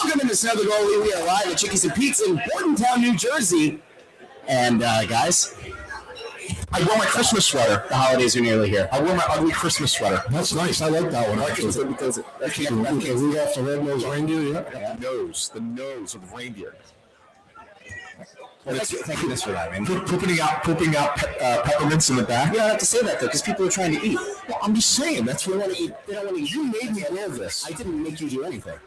Welcome into Snow The Goalie. We are live at Chickie's and Pete's in Bordentown, New Jersey. And guys, I wore my Christmas sweater. The holidays are nearly here. I wore my ugly Christmas sweater. That's nice. I like that one. Because Rudolph the red-nosed reindeer. Yeah. The nose of the reindeer. Thank goodness for that, man. Pooping out peppermints in the back. You don't have to say that, though, because people are trying to eat. Well, I'm just saying, that's what I want to eat. They don't want to eat. You made me wear this. I didn't make you do anything.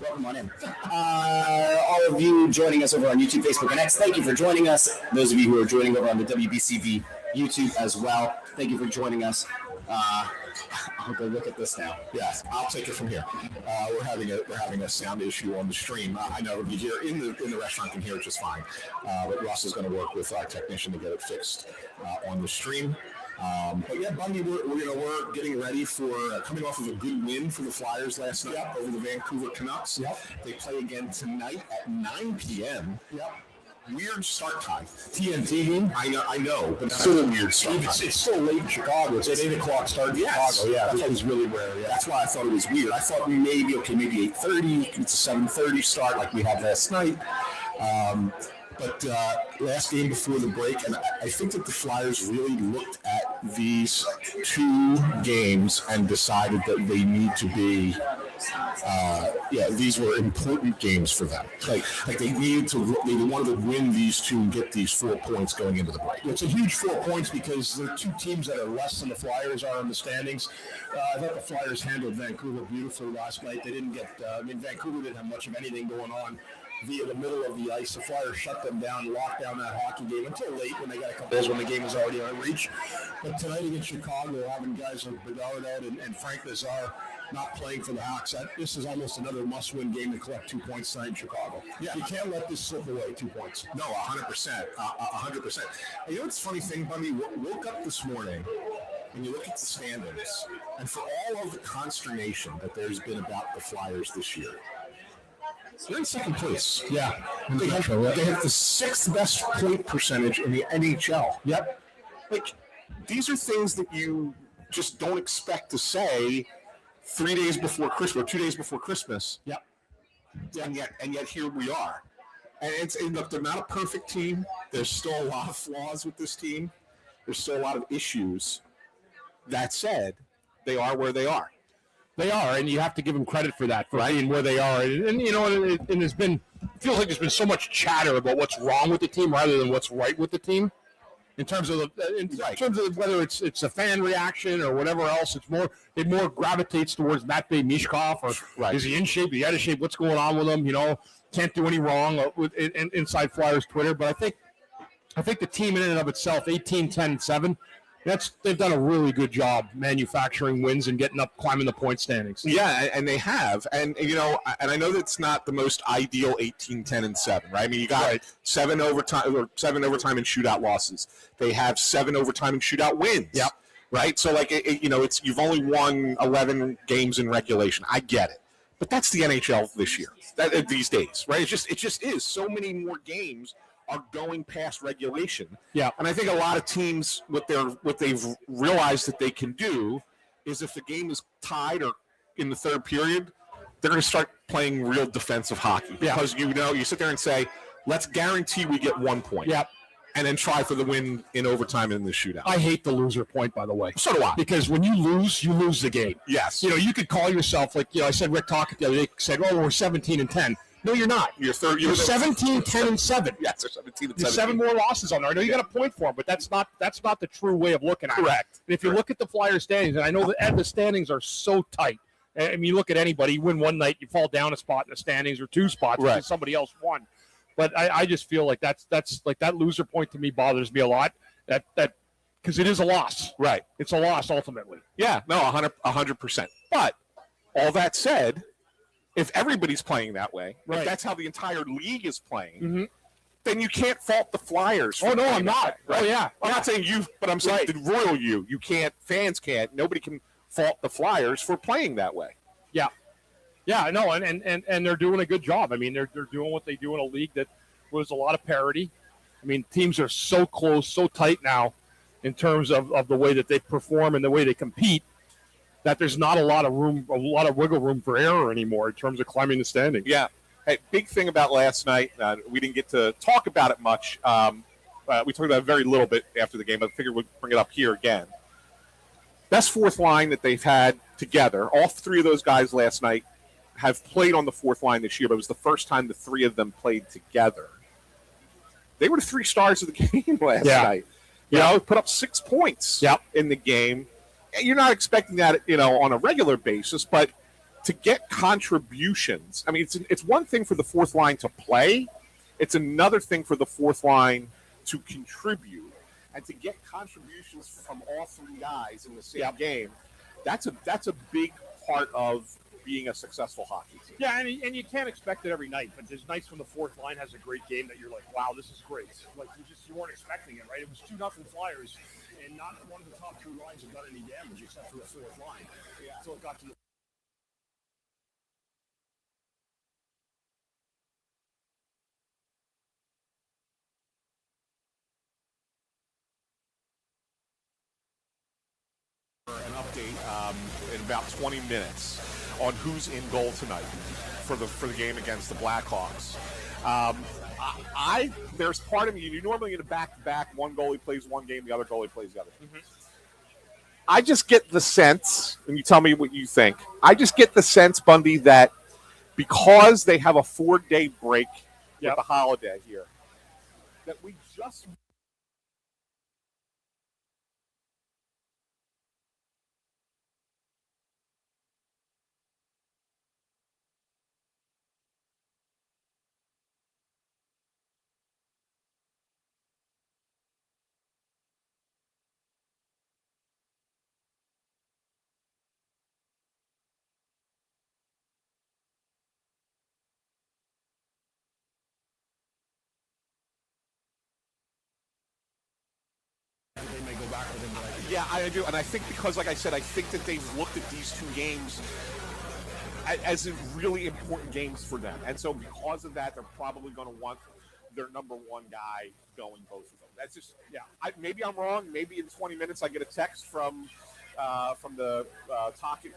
Welcome on in. All of you joining us over on YouTube, Facebook, and X, thank you for joining us. Those of you who are joining over on the WBCV YouTube as well, thank you for joining us. I'll go look at this now. Yes, I'll take it from here. We're having a sound issue on the stream. I know you hear in the restaurant can hear it just fine, but Russ is going to work with our technician to get it fixed on the stream. But yeah, Bundy, we're getting ready for coming off of a good win for the Flyers last night over the Vancouver Canucks. Yep. They play again tonight at 9 p.m. Yep. Weird start time. TNT game? I know, but still a weird start time. It's still late in Chicago. It's at 8 o'clock start in Chicago. Yeah, that was really rare. Yeah. That's why I thought it was weird. I thought maybe 8:30. It's a 7:30 start like we had last night. But last game before the break, and I think that the Flyers really looked at these two games and decided that they need to be, these were important games for them. Like they wanted to win these two and get these 4 points going into the break. It's a huge 4 points because there are two teams that are less than the Flyers are in the standings. I thought the Flyers handled Vancouver beautifully last night. They didn't get, Vancouver didn't have much of anything going on via the middle of the ice. The Flyers shut them down, locked down that hockey game until late when they got a couple goals when the game was already out of reach. But tonight against Chicago, having guys like Bedard out and Frank Nazar not playing for the Hawks, this is almost another must-win game to collect 2 points tonight in Chicago. Yeah, you can't let this slip away, 2 points. No, 100%. 100%. You know what's the funny thing, Bundy? Woke up this morning and you look at the standings, and for all of the consternation that there's been about the Flyers this year, they're in second place. Yeah. They have the sixth best point percentage in the NHL. Yep. Like, these are things that you just don't expect to say 3 days before Christmas or 2 days before Christmas. Yep. And yet here we are. And look, they're not a perfect team. There's still a lot of flaws with this team. There's still a lot of issues. That said, they are where they are. They are, and you have to give them credit for that, for being where they are. And there's been, it feels like there's been so much chatter about what's wrong with the team rather than what's right with the team. In terms of whether it's a fan reaction or whatever else, it more gravitates towards Matvei Michkov or is he in shape? Is he out of shape? What's going on with him? Can't do any wrong inside Flyers Twitter. But I think the team in and of itself, 18-10-7. They've done a really good job manufacturing wins and getting up, climbing the point standings. Yeah, and they have. And I know that's not the most ideal 18-10-7, right? I mean, you got seven overtime and shootout losses. They have 7 overtime and shootout wins. Yep. Right? So it's you've only won 11 games in regulation. I get it. But that's the NHL this year. These days, right? It just is so many more games are going past regulation. Yeah. And I think a lot of teams, what they've realized that they can do is if the game is tied or in the third period, they're going to start playing real defensive hockey. Yeah. Because you sit there and say, let's guarantee we get 1 point. Yep. And then try for the win in overtime in the shootout. I hate the loser point, by the way. So do I. Because when you lose the game. Yes. You could call yourself, I said Rick Tocchet the other day, said, we're 17-10. No, you're not. You're 17-10-7. Yes, they're 17-7. There's 7 more losses on there. I know you got a point for them, but that's not the true way of looking at it. Correct. And if you look at the Flyers standings, and I know that the standings are so tight. I mean, you look at anybody, you win one night, you fall down a spot in the standings or 2 spots because somebody else won. But I just feel like that's like that loser point to me bothers me a lot. That because it is a loss. Right. It's a loss ultimately. Yeah. No, 100%. But all that said, if everybody's playing that way, if that's how the entire league is playing, then you can't fault the Flyers. Oh, no, I'm not. Right? Oh, yeah. I'm not saying you, but I'm saying the royal you. You can't, fans can't, nobody can fault the Flyers for playing that way. Yeah. Yeah, no, and they're doing a good job. I mean, they're doing what they do in a league that was a lot of parity. I mean, teams are so close, so tight now in terms of the way that they perform and the way they compete that there's not a lot of wiggle room for error anymore in terms of climbing the standings. Yeah. Hey, big thing about last night. We didn't get to talk about it much. We talked about it very little bit after the game, but I figured we'd bring it up here again. Best fourth line that they've had together. All three of those guys last night have played on the fourth line this year, but it was the first time the three of them played together. They were the three stars of the game last night. You know, put up 6 points in the game. You're not expecting that, on a regular basis, but to get contributions. I mean, it's one thing for the fourth line to play. It's another thing for the fourth line to contribute. And to get contributions from all three guys in the same game, that's a big part of being a successful hockey team. Yeah, and you can't expect it every night, but there's nights when the fourth line has a great game that you're like, wow, this is great. Like, you weren't expecting it, right? It was 2-0 Flyers, and not one of the top two lines have done any damage except for the fourth line. Yeah. So it got to the an update in about 20 minutes on who's in goal tonight for the game against the Blackhawks. There's part of me, you normally get a back-to-back, one goalie plays one game, the other goalie plays the other. Mm-hmm. I just get the sense, and you tell me what you think, I just get the sense, Bundy, that because they have a 4-day break with the holiday here, that we just Yeah, I do, and I think because, like I said, I think that they've looked at these two games as really important games for them, and so because of that, they're probably going to want their number one guy going both of them. That's just, maybe I'm wrong. Maybe in 20 minutes I get a text from the Tocchet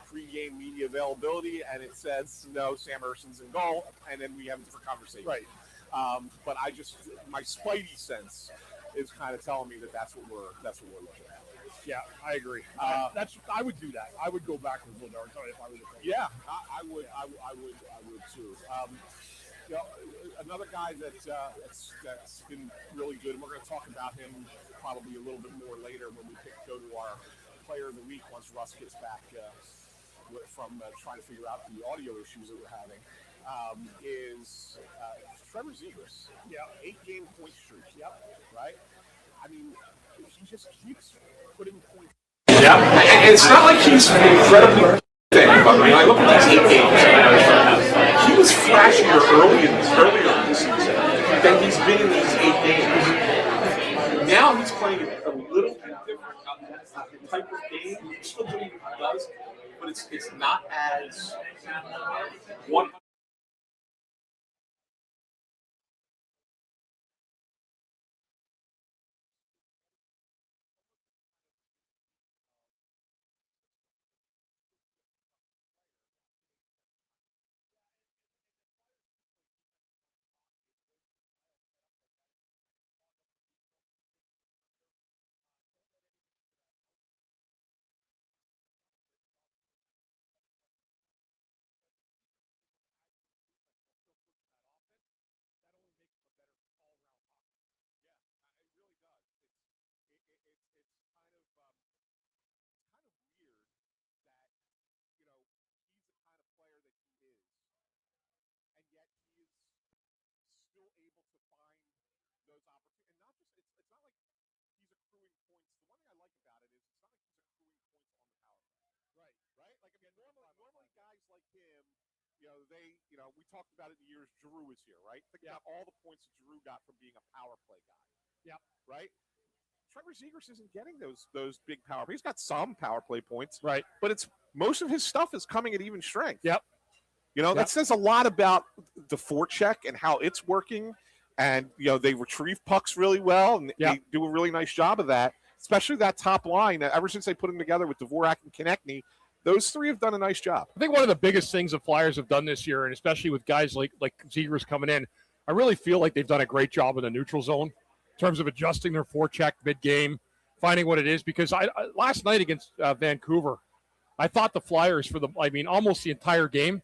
pregame media availability, and it says, no, Sam Erson's in goal, and then we have a different conversation. Right. But my spidey sense is kind of telling me that's what we're looking at. Yeah, I agree. I would do that. I would go back with Bedard if I was a coach. Yeah, I would too. Another guy that's been really good, and we're going to talk about him probably a little bit more later when we go to our player of the week once Russ gets back from trying to figure out the audio issues that we're having, is Trevor Zegras. Yeah, 8-game point streak. Yep. Right? I mean, he just keeps putting points. Yeah, and it's not like he's incredibly thing, but when I look at these 8 games, he was flashier earlier in the season than he's been in these 8 games. Now he's playing a little bit different type of game. He's still doing what he does, but it's not as one. We talked about it in the years Giroux was here, right? Think about all the points that Giroux got from being a power play guy. Yep. Right? Trevor Zegras isn't getting those big power plays. He's got some power play points. Right. But most of his stuff is coming at even strength. Yep. That says a lot about the forecheck and how it's working. And, they retrieve pucks really well, and they do a really nice job of that, especially that top line. Ever since they put them together with Dvorak and Konechny, Those three have done a nice job. I think one of the biggest things the Flyers have done this year, and especially with guys like Zegras coming in, I really feel like they've done a great job in the neutral zone in terms of adjusting their forecheck mid-game, finding what it is. Because last night against Vancouver, I thought the Flyers almost the entire game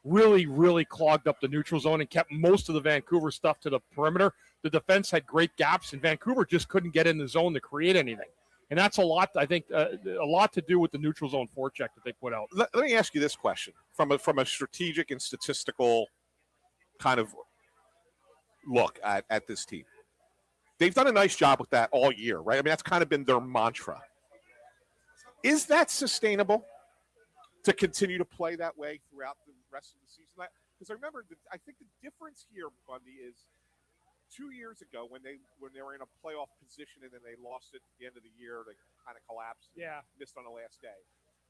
really, really clogged up the neutral zone and kept most of the Vancouver stuff to the perimeter. The defense had great gaps, and Vancouver just couldn't get in the zone to create anything. And that's a lot, I think, a lot to do with the neutral zone forecheck that they put out. Let me ask you this question from a strategic and statistical kind of look at this team. They've done a nice job with that all year, right? I mean, that's kind of been their mantra. Is that sustainable to continue to play that way throughout the rest of the season? Because I remember, I think the difference here, Bundy, is 2 years ago when they were in a playoff position and then they lost it at the end of the year, they kind of collapsed. Yeah. Missed on the last day.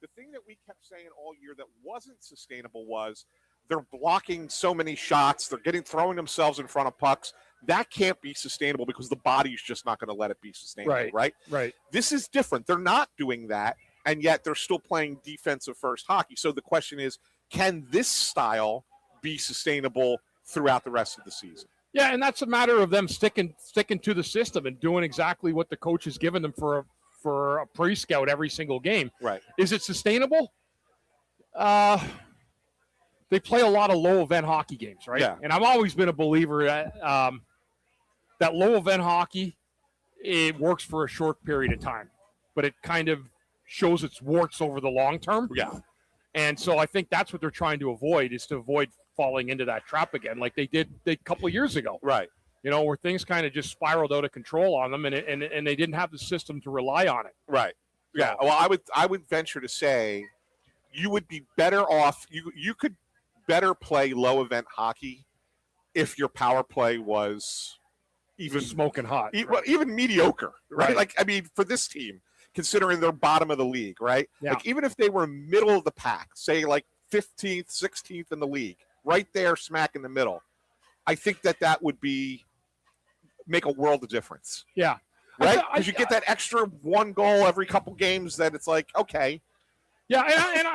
The thing that we kept saying all year that wasn't sustainable was they're blocking so many shots, they're throwing themselves in front of pucks. That can't be sustainable because the body's just not going to let it be sustainable, right? Right. This is different. They're not doing that, and yet they're still playing defensive first hockey. So the question is, can this style be sustainable throughout the rest of the season? Yeah, and that's a matter of them sticking to the system and doing exactly what the coach has given them for a pre-scout every single game. Right. Is it sustainable? They play a lot of low event hockey games, right? Yeah. And I've always been a believer that low event hockey, it works for a short period of time, but it kind of shows its warts over the long term. Yeah. And so I think that's what they're trying to avoid, is to avoid falling into that trap again, like they did a couple of years ago. Right. Where things kind of just spiraled out of control on them, and they didn't have the system to rely on it. Right. Yeah. Well, I would venture to say you would be better off. You could better play low event hockey if your power play was even smoking hot, even mediocre, right? Right. Like, I mean, for this team, considering they're bottom of the league, right? Yeah. Like, even if they were middle of the pack, say like 15th, 16th in the league, right there, smack in the middle, I think that would make a world of difference. Yeah. Right? Because you get that extra one goal every couple games that it's like, okay. Yeah,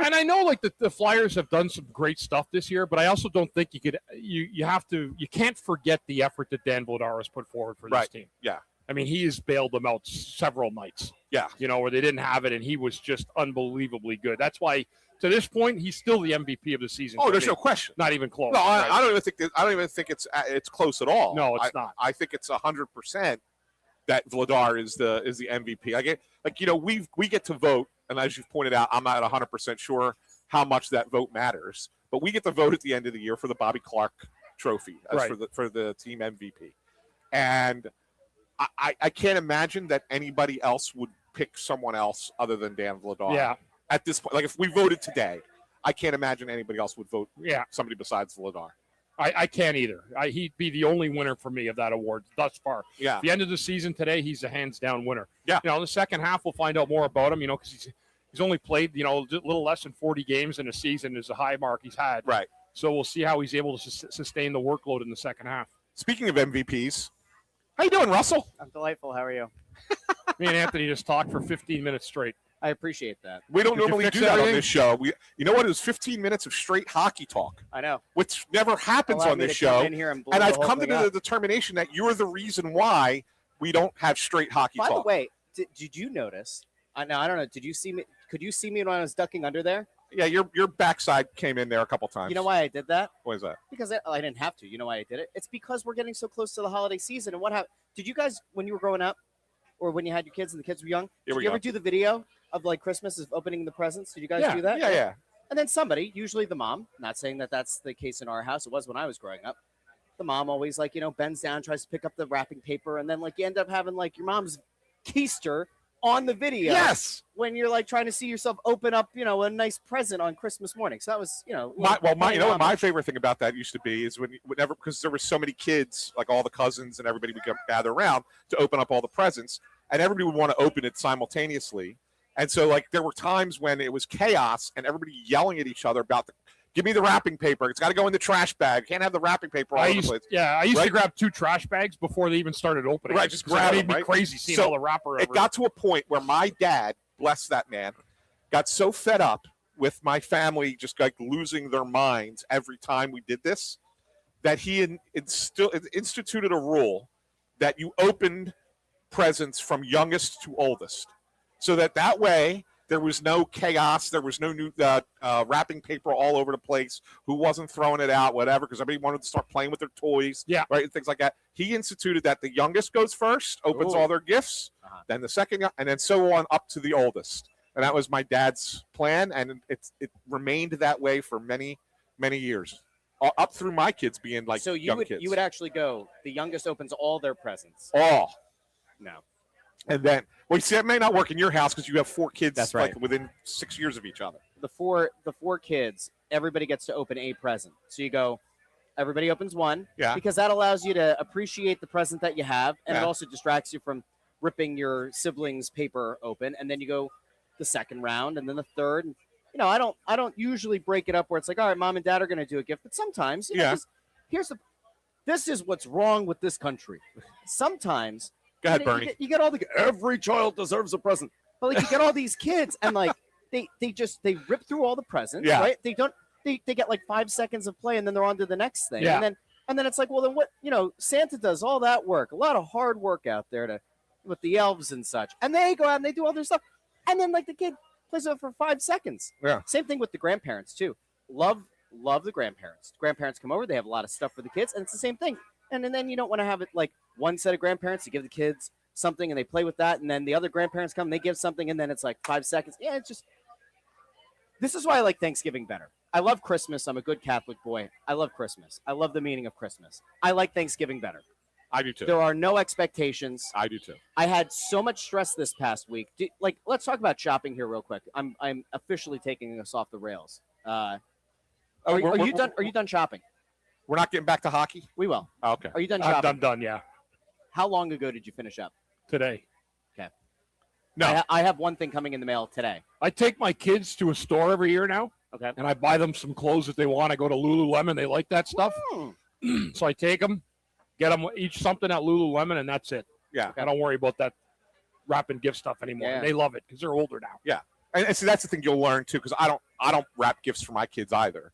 and I know like the Flyers have done some great stuff this year, but I also don't think you can't forget the effort that Dan Vladar has put forward for this team. Yeah. I mean, he has bailed them out several nights. Yeah. Where they didn't have it, and he was just unbelievably good. That's why, to this point, he's still the MVP of the season. Oh, there's no question. Not even close. No, right? I don't even think it's close at all. No, it's not. I think it's 100% that Vladar is the MVP. We get to vote, and as you've pointed out, I'm not 100% sure how much that vote matters, but we get to vote at the end of the year for the Bobby Clark Trophy for the team MVP, and I can't imagine that anybody else would pick someone else other than Dan Vladar. Yeah. At this point, like if we voted today, I can't imagine anybody else would vote somebody besides Vladar. I can't either. He'd be the only winner for me of that award thus far. Yeah. At the end of the season today, he's a hands-down winner. Yeah. In the second half, we'll find out more about him, because he's only played, a little less than 40 games in a season is a high mark he's had. Right. So we'll see how he's able to sustain the workload in the second half. Speaking of MVPs, how you doing, Russell? I'm delightful. How are you? Me and Anthony just talked for 15 minutes straight. I appreciate that. We don't Did you normally fix do that on everything? this show. You know what? It was 15 minutes of straight hockey talk, I know. which never happens Allow on me this to come show. in here and blow And the I've whole come to thing the up. determination that you're the reason why we don't have straight hockey By talk. the way, did you notice? I don't know. Did you see me? Could you see me when I was ducking under there? Yeah, your backside came in there a couple times. You know why I did that? What is that? Because I didn't have to. You know why I did it? It's because we're getting so close to the holiday season. And what happened? Did you guys, when you were growing up, or when you had your kids and the kids were young, did you ever do the video of like Christmas of opening the presents? Did you guys do that? Yeah. And then somebody, usually the mom, not saying that that's the case in our house. It was when I was growing up. The mom always bends down, tries to pick up the wrapping paper. And then you end up having your mom's keister on the video. Yes. When you're trying to see yourself open up, a nice present on Christmas morning. So that was, what my favorite thing about that used to be is whenever, because there were so many kids, like all the cousins and everybody would gather around to open up all the presents, and everybody would want to open it simultaneously. And so there were times when it was chaos and everybody yelling at each other about give me the wrapping paper. It's got to go in the trash bag. Can't have the wrapping paper all over the place. Yeah, I used to grab 2 trash bags before they even started opening. Right, just grab it. them, Made me crazy seeing all the wrapper. It got to a point where my dad, bless that man, got so fed up with my family just like losing their minds every time we did this, that he instituted a rule that you opened presents from youngest to oldest, so that way there was no chaos, there was no new wrapping paper all over the place, who wasn't throwing it out, whatever, because everybody wanted to start playing with their toys, right, and things like that. He instituted that the youngest goes first, opens all their gifts, then the second, and then so on up to the oldest. And that was my dad's plan, and it remained that way for many, many years, up through my kids being like young kids. You would actually go, the youngest opens all their presents. All. No. And then, well, you see, that may not work in your house because you have 4 kids. That's right. Like within 6 years of each other. The four kids, everybody gets to open a present. So you go, everybody opens one. Yeah. Because that allows you to appreciate the present that you have, and it also distracts you from ripping your siblings' paper open. And then you go the second round, and then the third. And, I don't usually break it up where it's like, all right, mom and dad are going to do a gift, but sometimes, this is what's wrong with this country. Sometimes. Go ahead, Bernie. You get all every child deserves a present. But like you get all these kids and like they rip through all the presents, right? They get like 5 seconds of play and then they're on to the next thing. Yeah. And then it's like, well then what, Santa does all that work, a lot of hard work out there with the elves and such. And they go out and they do all their stuff. And then like the kid plays it for 5 seconds. Yeah. Same thing with the grandparents too. Love the grandparents. Grandparents come over, they have a lot of stuff for the kids, and it's the same thing. And then you don't want to have it like one set of grandparents to give the kids something and they play with that, and then the other grandparents come and they give something, and then it's like 5 seconds. Yeah, it's just, this is why I like Thanksgiving better. I love Christmas. I'm a good Catholic boy. I love Christmas. I love the meaning of Christmas. I like Thanksgiving better. I do too. There are no expectations. I do too. I had so much stress this past week. Let's talk about shopping here real quick. I'm officially taking us off the rails. Are you done? Are you done shopping? We're not getting back to hockey? We will. Oh, okay. Are you done shopping? I'm done, yeah. How long ago did you finish up? Today. Okay. No. I have one thing coming in the mail today. I take my kids to a store every year now. Okay. And I buy them some clothes that they want. I go to Lululemon. They like that stuff. So I take them, get them each something at Lululemon, and that's it. Yeah. I don't worry about that wrapping gift stuff anymore. Yeah. They love it because they're older now. Yeah. And see, that's the thing you'll learn too, because I don't wrap gifts for my kids either.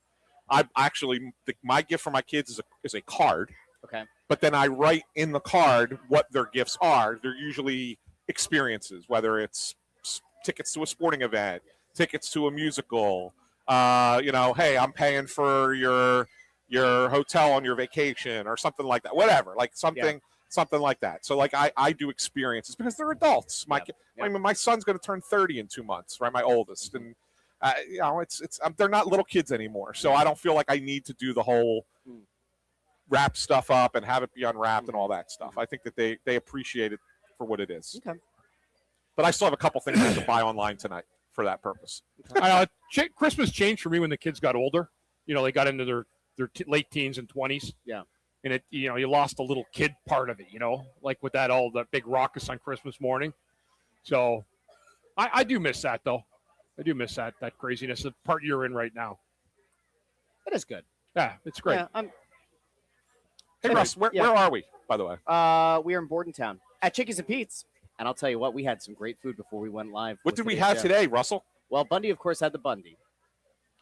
I actually, my gift for my kids is a card. Okay. But then I write in the card what their gifts are. They're usually experiences, whether it's tickets to a sporting event, tickets to a musical. Hey, I'm paying for your hotel on your vacation or something like that. Whatever, like something like that. So like I do experiences because they're adults. My son's going to turn 30 in 2 months, right? My oldest, and they're not little kids anymore. So I don't feel like I need to do the whole wrap stuff up and have it be unwrapped and all that stuff. I think that they appreciate it for what it is. Okay. But I still have a couple things I have to buy online tonight for that purpose. Christmas changed for me when the kids got older. They got into their late teens and 20s. Yeah. And it, you lost the little kid part of it, like with that big raucous on Christmas morning. So I do miss that though. I do miss that craziness, the part you're in right now. It is good. Yeah, it's great. Yeah, hey, Russ, where are we, by the way? We are in Bordentown at Chickie's and Pete's. And I'll tell you what, we had some great food before we went live. What did we have today, Russell? Well, Bundy, of course, had the Bundy,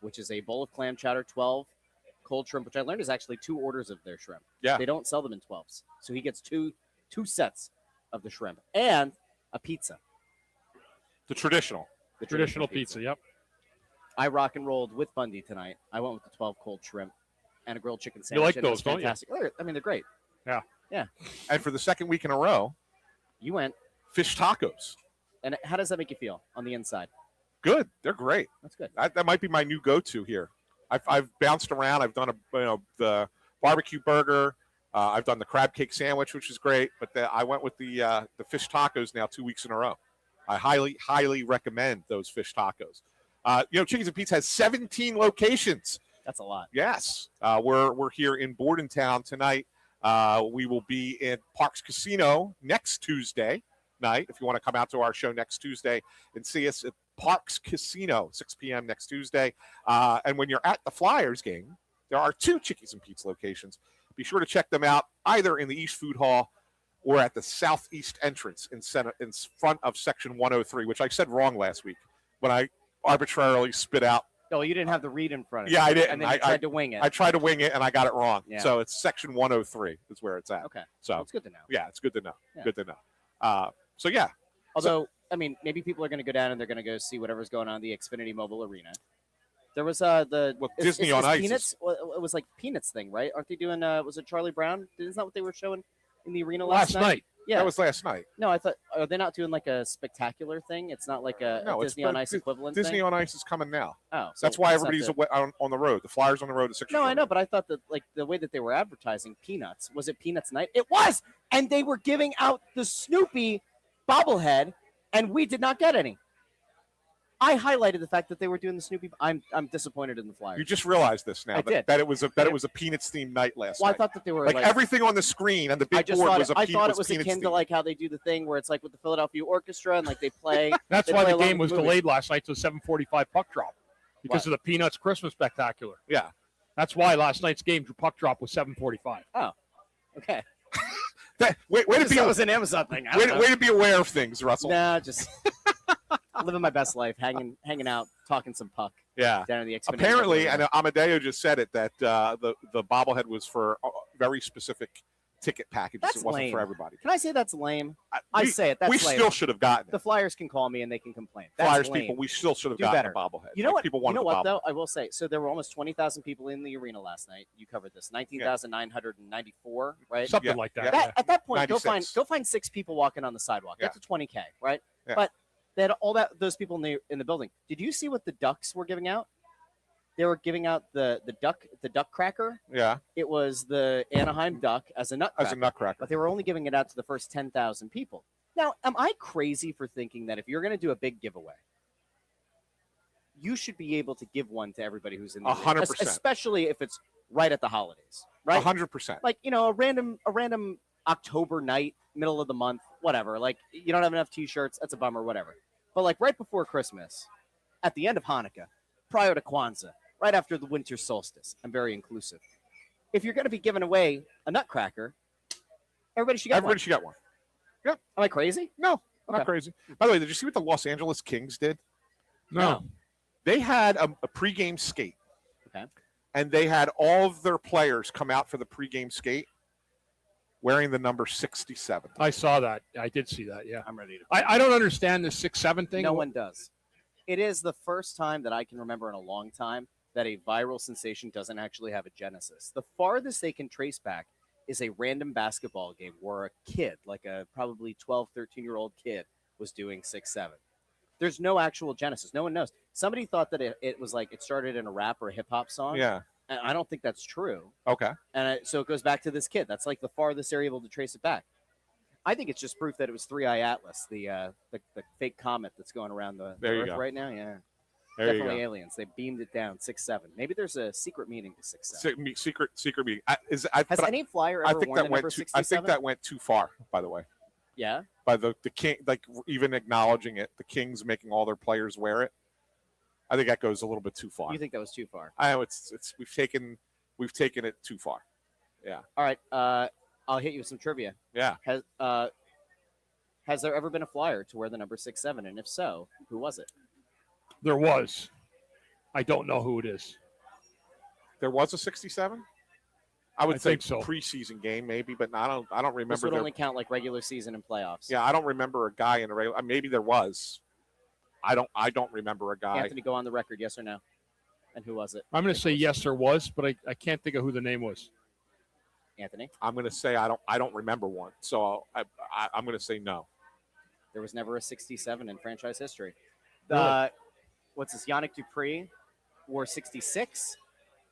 which is a bowl of clam chowder, 12 cold shrimp, which I learned is actually 2 orders of their shrimp. Yeah. They don't sell them in 12s. So he gets two sets of the shrimp and a pizza. The traditional. The Traditional pizza, yep. I rock and rolled with Bundy tonight. I went with the 12 cold shrimp and a grilled chicken sandwich. You like those, don't you? They're great. Yeah. Yeah. And for the second week in a row, you went fish tacos. And how does that make you feel on the inside? Good. They're great. That's good. That might be my new go-to here. I've bounced around. I've done the barbecue burger. I've done the crab cake sandwich, which is great. But I went with the fish tacos now 2 weeks in a row. I highly, highly recommend those fish tacos. Chickies and Pete's has 17 locations. That's a lot. Yes. We're here in Bordentown tonight. We will be in Parks Casino next Tuesday night. If you want to come out to our show next Tuesday and see us at Parks Casino, 6 p.m. next Tuesday. And when you're at the Flyers game, there are 2 Chickies and Pete's locations. Be sure to check them out either in the East Food Hall or at the southeast entrance in front of Section 103, which I said wrong last week when I arbitrarily spit out No, you didn't have the read in front of you. Yeah, I didn't. And then you tried to wing it. I tried to wing it, and I got it wrong. Yeah. So it's section 103 is where it's at. Okay. So Well, it's good to know. yeah, it's good to know. Yeah. Good to know. So yeah. Although, I mean, maybe people are going to go down and they're going to go see whatever's going on in the Xfinity Mobile Arena. There was Disney on Ice. Peanuts. Well, it was like Peanuts thing, right? Aren't they doing? Was it Charlie Brown? Isn't that what they were showing in the arena last night? Yeah, That was last night. No, I thought are they not doing like a spectacular thing? It's not like a Disney on Ice equivalent. Disney thing? on Ice is coming now. Oh, so that's why it's not everybody's the- on the road. The Flyers on the road to 6. No, I know, but I thought that like the way that they were advertising Peanuts was it Peanuts night? It was, and they were giving out the Snoopy bobblehead, and we did not get any. I highlighted the fact that they were doing the Snoopy. I'm disappointed in the Flyers. You just realized this now I did. that it was a Peanuts themed night last Well, I night. thought that they were like everything on the screen and the I big just board thought was a I Pe- thought it was was Peanuts akin to themed. like how they do the thing where it's like with the Philadelphia Orchestra and like they play. That's they why play the along game with was the movie. delayed last night to 7:45 puck drop because of the Peanuts Christmas Spectacular. Yeah. That's why last night's game puck drop was 7:45. Oh, okay. Way to be That was an Amazon thing. I don't know. way to be aware of things, Russell. Nah, just living my best life, hanging out, talking some puck Yeah. down in the Xfinity. Apparently, Mobile and Arena. Amadeo just said it that the bobblehead was for very specific ticket packages. That's It wasn't lame. for everybody. Can I say that's lame? I say it. That's we lame. still should have gotten it. The Flyers can call me and they can complain. That's Flyers lame. people, we still should have Do gotten better. a bobblehead. You know Like, what? People You wanted know the what bobblehead. though? I will say. So there were almost 20,000 people in the arena last night. You covered this. 19,994, right? Something Yeah. like that. Yeah. That, at that point, 96. go find 6 people walking on the sidewalk. Yeah. Get to 20K, right? Yeah. But they had those people in the building. Did you see what the Ducks were giving out? They were giving out the duck cracker. Yeah, It was the Anaheim Duck as a nutcracker. as a nutcracker. But they were only giving it out to the first 10,000 people. Now, am I crazy for thinking that if you're going to do a big giveaway, you should be able to give one to everybody who's in the arena, 100%. especially if it's right at the holidays, right? 100%. Like, you know, a random October night, middle of the month, whatever. Like, you don't have enough T-shirts, that's a bummer, whatever. But like right before Christmas, at the end of Hanukkah, prior to Kwanzaa, right after the winter solstice, I'm very inclusive. If you're going to be giving away a nutcracker, everybody should get Everybody one. should get one. Am I crazy? No, Okay. not crazy. By the way, did you see what the Los Angeles Kings did? No. They had a pregame skate. Okay. And they had all of their players come out for the pregame skate wearing the number 67. I saw that. I did see that. Yeah. I'm ready to. I don't understand the 6-7 thing. No one does. It is the first time that I can remember in a long time that a viral sensation doesn't actually have a genesis. The farthest they can trace back is a random basketball game where a kid, like a probably 12, 13-year-old kid, was doing 6-7. There's no actual genesis. No one knows. Somebody thought that it was like it started in a rap or a hip-hop song. Yeah. And I don't think that's true. Okay. And so it goes back to this kid. That's like the farthest they're able to trace it back. I think it's just proof that it was 3-Eye Atlas, the fake comet that's going around the There you Earth go. right now. Yeah. There you Definitely go. aliens. They beamed it down 6-7. Maybe there's a secret meaning to 6-7. Secret meeting. Has but any flyer I ever think worn the that number went too. 67? I think that went too far. By the way, Yeah. by the king, like even acknowledging it, the Kings making all their players wear it. I think that goes a little bit too far. You think that was too far? I know it's we've taken it too far. Yeah. All right. I'll hit you with some trivia. Yeah. Has there ever been a flyer to wear the number 6-7? And if so, who was it? There was. I don't know who it is. There was a 67. I would I say think so. preseason game maybe, but I don't This remember. would There, only count like regular season and playoffs. yeah, I don't remember a guy in a regular. Maybe there was. I don't remember a guy. Anthony, go on the record, yes or no? And who was it? I'm going to say yes, there was, but I can't think of who the name was. Anthony? I'm going to say I don't remember one. So I'm going to say no. There was never a 67 in franchise history. Really? What's this? Yannick Dupree wore 66.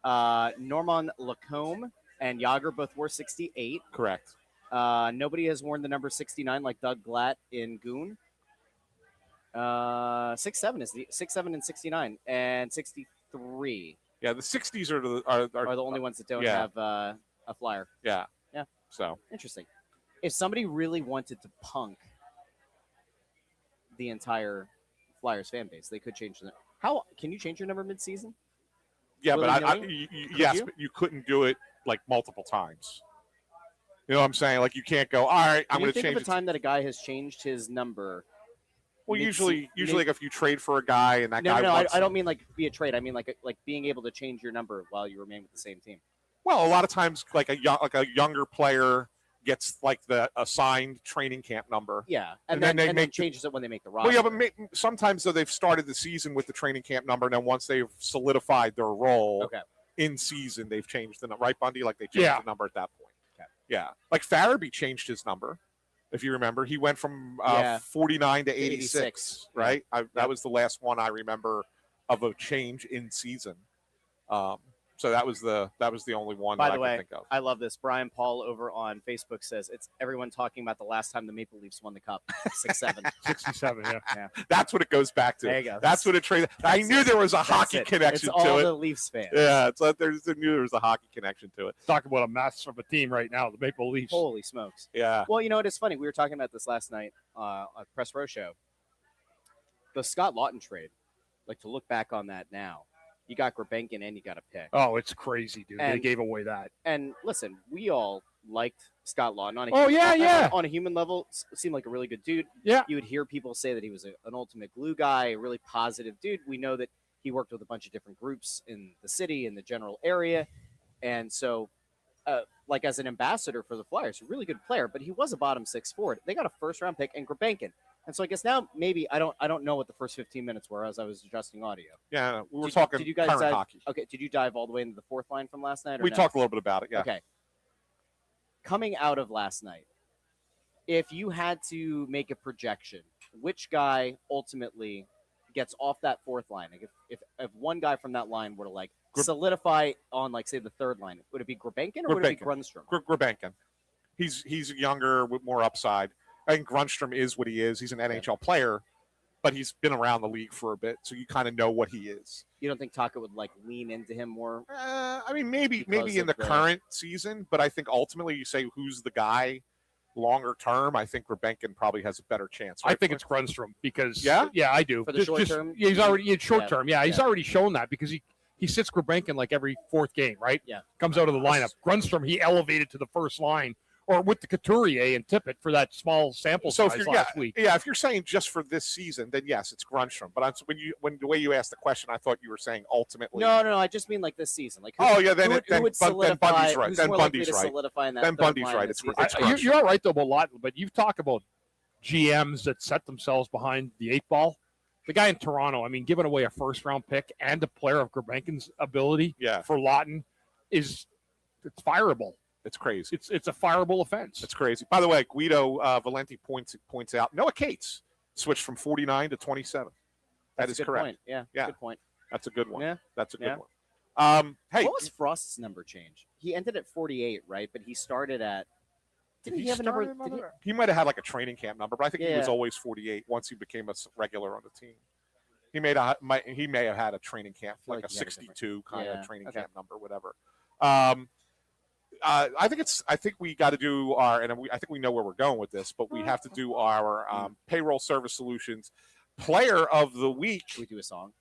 Normand Lacombe and Yager both wore 68. Correct. Nobody has worn the number 69 like Doug Glatt in Goon. 6-7 is the 6-7 and 69 and 63 Yeah, the 60s are are the only ones that don't yeah. have a flyer. Yeah. Yeah. So Interesting. If somebody really wanted to punk the entire Flyers fan base, they could change the. How can you change your number mid-season? yeah, but Willy-nilly? yes, you? but you couldn't do it like multiple times. You know what I'm saying? Like you can't go. All right, I'm Can you going to think change of a it. time that a guy has changed his number Well, usually, like if you trade for a guy and that No, guy. no, wants I don't mean like be a trade. I mean like being able to change your number while you remain with the same team. Well, a lot of times, like a younger player gets like the assigned training camp number. Yeah, And and then then changes it when they make the roster. Well, yeah, but sometimes though they've started the season with the training camp number, and then once they've solidified their role in season, they've changed the number. Right, Bundy? Like they changed the number at that point. Okay. Yeah, like Farabee changed his number. If you remember, he went from 49 to 86, right? That was the last one I remember of a change in season. So that was the only one By that the I way, could think of. I love this. Brian Paul over on Facebook says it's everyone talking about the last time the Maple Leafs won the cup, 6-7. 67, yeah. That's what it goes back to. There you go. That's what it traded. I knew there was a hockey connection it's to all it. the Leafs fans. Yeah, I knew there was a hockey connection to it. Talk about a mess of a team right now, the Maple Leafs. Holy smokes. Yeah. Well, you know, it is funny. We were talking about this last night on Press Row Show. The Scott Lawton trade, like to look back on that now, you got Gurbenkin and you got a pick. Oh, it's crazy, dude. They And- gave away that. And listen, we all liked Scott Lawton. On a on a human level, seemed like a really good dude. Yeah. You would hear people say that he was an ultimate glue guy, a really positive dude. We know that he worked with a bunch of different groups in the city, in the general area. And so, like as an ambassador for the Flyers, a really good player, but he was a bottom six forward. They got a first-round pick and Gurbenkin. And so I guess now maybe I don't know what the first 15 minutes were as I was adjusting audio. Yeah, we were talking Did you guys current dive, hockey. Okay, did you dive all the way into the fourth line from last night? Or We no? talked a little bit about it, yeah. Okay. Coming out of last night, if you had to make a projection, which guy ultimately gets off that fourth line? Like if one guy from that line were to like solidify on like say the third line, would it be Gurbenkin or would it be Grundstrom? Gurbenkin. He's younger with more upside. I think Grundstrom is what he is. He's an NHL player, but he's been around the league for a bit, so you kind of know what he is. You don't think Tocchet would like lean into him more? I mean, maybe in the current season, but I think ultimately you say who's the guy longer term. I think Gurbenkin probably has a better chance. Right? I think it's Grundstrom because yeah, I do. For the short term, yeah, he's already in short term. Yeah, he's already shown that because he sits Gurbenkin like every fourth game, right? Yeah, comes out of the lineup. Grundstrom he elevated to the first line. Or with the Couturier and Tippett for that small sample size last week. Yeah, if you're saying just for this season, then yes, it's Grundstrom. But when the way you asked the question, I thought you were saying ultimately. No, I just mean like this season. Like then Bundy's right. Then Bundy's right. Solidify in that then Bundy's right. It's you're right though, a lot. But you've talked about GMs that set themselves behind the eight ball. The guy in Toronto, I mean, giving away a first round pick and a player of Gurbenkin's ability for Lawton it's fireable. It's crazy. It's a fireable offense. It's crazy. By the way, Guido Valenti points out Noah Cates switched from 49 to 27. That is correct. Point. Yeah, good point. That's a good one. Yeah, that's a good one. Hey, what was Frost's number change? He ended at 48, right? But he started at. Did he have a number? He might have had like a training camp number, but I think he was always 48 once he became a regular on the team. He may have had a training camp, like a 62 kind of training camp number, whatever. I think we got to do I think we know where we're going with this, but we have to do our payroll service solutions player of the week. Should we do a song?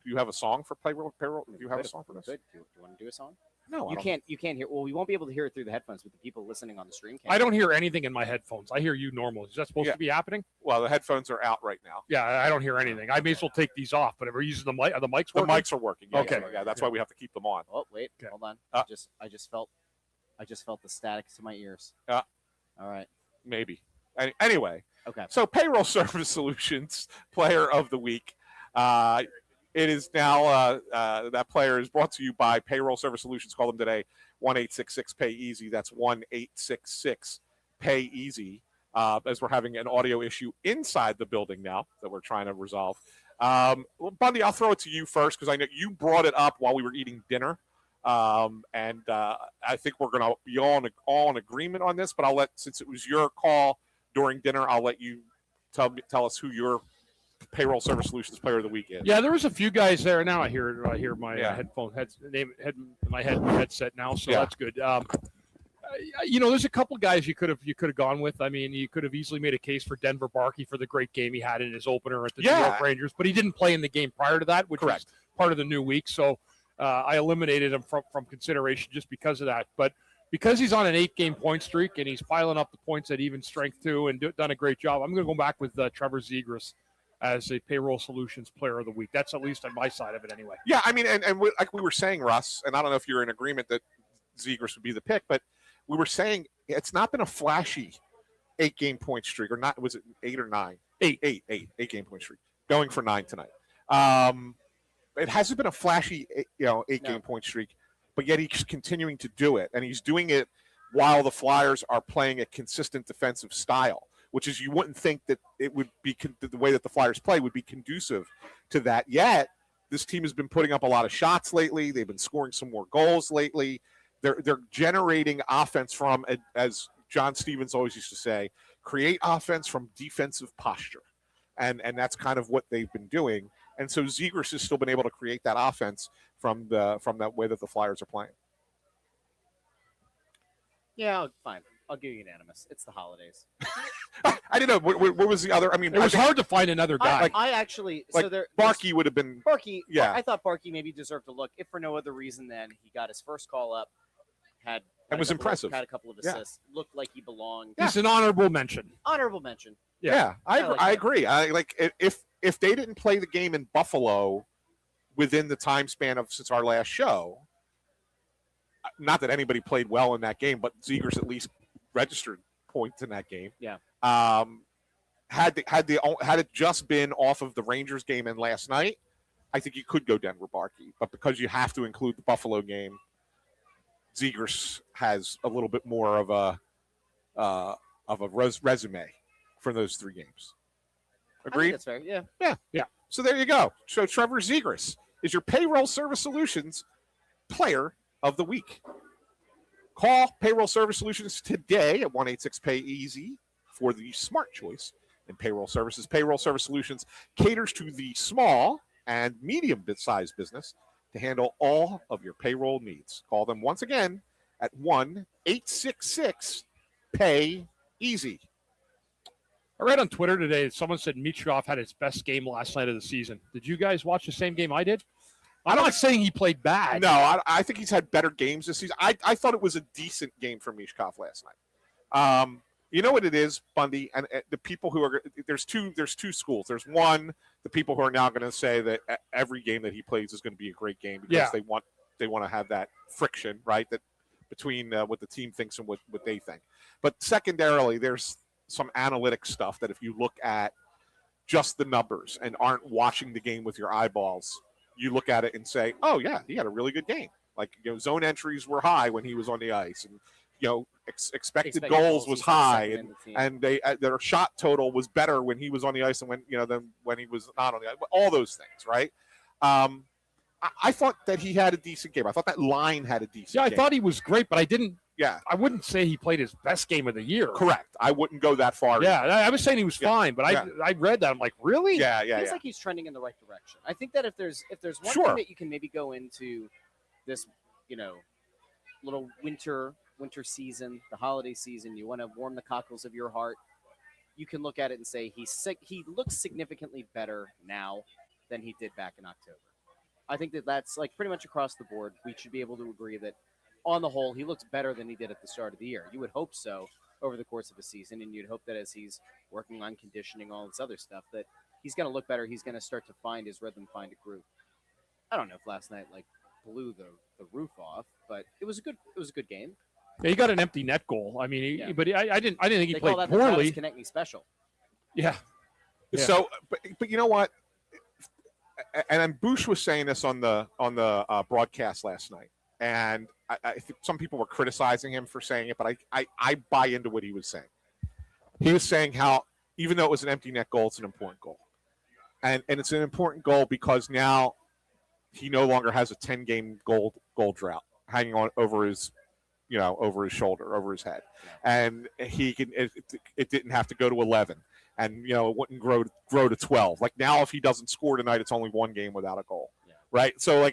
Do you have a song for payroll? Do you have a song for this? Do you want to do a song? No, you can't hear. Well, we won't be able to hear it through the headphones, but the people listening on the stream can. I don't hear anything in my headphones. I hear you normal. Is that supposed to be happening? Well, the headphones are out right now. Yeah, I don't hear anything. I may as well take these off. But if we're using the mic, are the mics working? The mics are working. Yeah, okay. Yeah, that's why we have to keep them on. Oh wait, hold on. I just felt the static to my ears. All right. Maybe. Anyway. Okay. So payroll service solutions player of the week. It is now that player is brought to you by Payroll Service Solutions. Call them today, 1-866-PAY-EASY. That's 1-866-PAY-EASY. As we're having an audio issue inside the building now that we're trying to resolve. Bundy, I'll throw it to you first because I know you brought it up while we were eating dinner. And I think we're going to be all in agreement on this, but since it was your call during dinner, I'll let you tell us who your payroll service solutions player of the week is. Yeah, there was a few guys there. Now I hear my headset now, so that's good. There's a couple guys you could have gone with. I mean, you could have easily made a case for Denver Barkey for the great game he had in his opener at the New York Rangers, but he didn't play in the game prior to that, which was part of the new week. So I eliminated him from consideration just because of that. But because he's on an 8-game point streak and he's piling up the points at even strength too and done a great job. I'm going to go back with Trevor Zegras as a payroll solutions player of the week. That's at least on my side of it anyway. Yeah, I mean, and like we were saying, Russ, and I don't know if you're in agreement that Zegras would be the pick, but we were saying it's not been a flashy 8-game point streak, or not, was it 8 or 9? 8-game point streak, going for 9 tonight. It hasn't been a flashy 8-game point streak, but yet he's continuing to do it, and he's doing it while the Flyers are playing a consistent defensive style, which is, you wouldn't think that it would be the way that the Flyers play would be conducive to that. Yet this team has been putting up a lot of shots lately. They've been scoring some more goals lately. They're generating offense from, as John Stevens always used to say, create offense from defensive posture, and that's kind of what they've been doing. And so Zegras has still been able to create that offense from that way that the Flyers are playing. Yeah, fine. I'll give you unanimous. It's the holidays. I didn't know. What was the other? I mean, It was hard to find another guy. I actually, like so there, Barkey would have been. Barkey, Yeah. I thought Barkey maybe deserved a look, if for no other reason than he got his first call up, had was impressive. Had a couple of assists, looked like he belonged. He's an honorable mention. Honorable mention. Yeah, I agree. I like if they didn't play the game in Buffalo within the time span of since our last show. Not that anybody played well in that game, but Zegras at least registered points in that game. Yeah. Had it just been off of the Rangers game and last night, I think you could go Denver Barkey. But because you have to include the Buffalo game, Zegras has a little bit more of a resume for those 3 games. Agreed? That's fair. Yeah. Yeah. So there you go. So Trevor Zegras is your Payroll Service Solutions Player of the Week. Call Payroll Service Solutions today at 1-866-PAY-EASY for the smart choice in payroll services. Payroll Service Solutions caters to the small and medium-sized business to handle all of your payroll needs. Call them once again at 1-866-PAY-EASY. I read on Twitter today that someone said Michkov had his best game last night of the season. Did you guys watch the same game I did? I'm not saying he played bad. No, I think he's had better games this season. I thought it was a decent game for Michkov last night. You know what it is, Bundy, and the people who are there's two schools. There's one, the people who are now going to say that every game that he plays is going to be a great game because they want to have that friction, right? That between what the team thinks and what they think. But secondarily, there's some analytic stuff that if you look at just the numbers and aren't watching the game with your eyeballs, you look at it and say, oh, yeah, he had a really good game. Like, zone entries were high when he was on the ice. And, expected goals was high. And their shot total was better when he was on the ice than when he was not on the ice. All those things, right? I thought that he had a decent game. I thought that line had a decent game. I thought he was great, but I didn't. Yeah. I wouldn't say he played his best game of the year. Correct. I wouldn't go that far. Yeah, I was saying he was fine, but I read that. I'm like, really? Yeah. It feels like he's trending in the right direction. I think that if there's one thing that you can maybe go into this, little winter season, the holiday season, you want to warm the cockles of your heart, you can look at it and say he looks significantly better now than he did back in October. I think that's like pretty much across the board. We should be able to agree that on the whole, he looks better than he did at the start of the year. You would hope so over the course of a season, and you'd hope that as he's working on conditioning, all this other stuff, that he's going to look better. He's going to start to find his rhythm, find a groove. I don't know if last night blew the roof off, but it was a good game. Yeah, he got an empty net goal. I mean, but I didn't think he played call that poorly. The Konechny special. Yeah. So, but you know what? And Bush was saying this on the broadcast last night, and I think some people were criticizing him for saying it, but I buy into what he was saying. He was saying how even though it was an empty net goal, it's an important goal, and it's an important goal because now he no longer has a 10-game goal drought hanging on over his shoulder, over his head, and he can. It didn't have to go to 11. And, it wouldn't grow to 12. Like now, if he doesn't score tonight, it's only one game without a goal, right? So,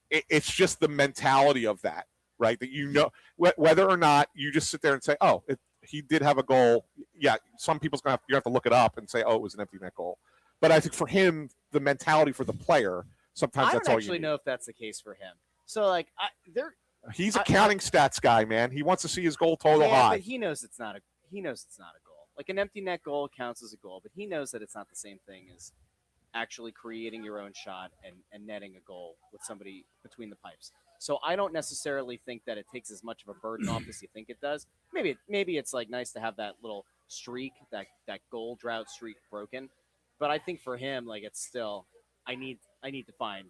it's just the mentality of that, right? That whether or not you just sit there and say, oh, he did have a goal. Yeah, some people's you have to look it up and say, oh, it was an empty net goal. But I think for him, the mentality for the player, sometimes that's all you need. I don't actually know if that's the case for him. So, He's a counting stats guy, man. He wants to see his goal total high. But he knows it's not a goal. Like an empty net goal counts as a goal, but he knows that it's not the same thing as actually creating your own shot and netting a goal with somebody between the pipes. So I don't necessarily think that it takes as much of a burden off as you think it does. Maybe it's like nice to have that little streak, that goal drought streak broken. But I think for him, like it's still, I need to find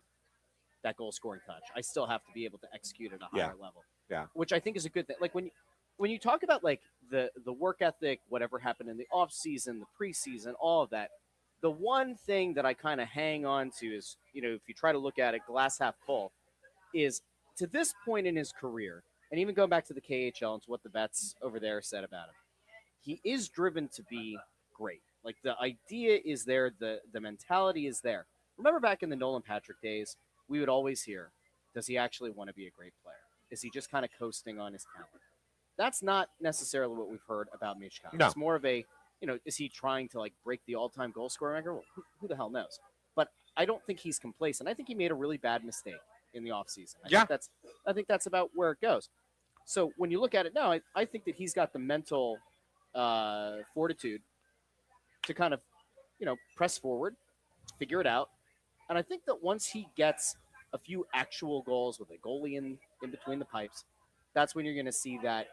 that goal scoring touch. I still have to be able to execute at a higher level. Yeah. Which I think is a good thing. Like when you talk about like the work ethic, whatever happened in the off season, the preseason, all of that, the one thing that I kind of hang on to is, if you try to look at it glass half full, is to this point in his career, and even going back to the KHL and to what the vets over there said about him, he is driven to be great. Like the idea is there, the mentality is there. Remember back in the Nolan Patrick days, we would always hear, does he actually want to be a great player? Is he just kind of coasting on his talent? That's not necessarily what we've heard about Michkov. No. It's more of a, is he trying to like break the all-time goal scoring record? Well, who the hell knows? But I don't think he's complacent. I think he made a really bad mistake in the offseason. I think that's about where it goes. So when you look at it now, I think that he's got the mental fortitude to kind of, press forward, figure it out. And I think that once he gets a few actual goals with a goalie in between the pipes, that's when you're going to see that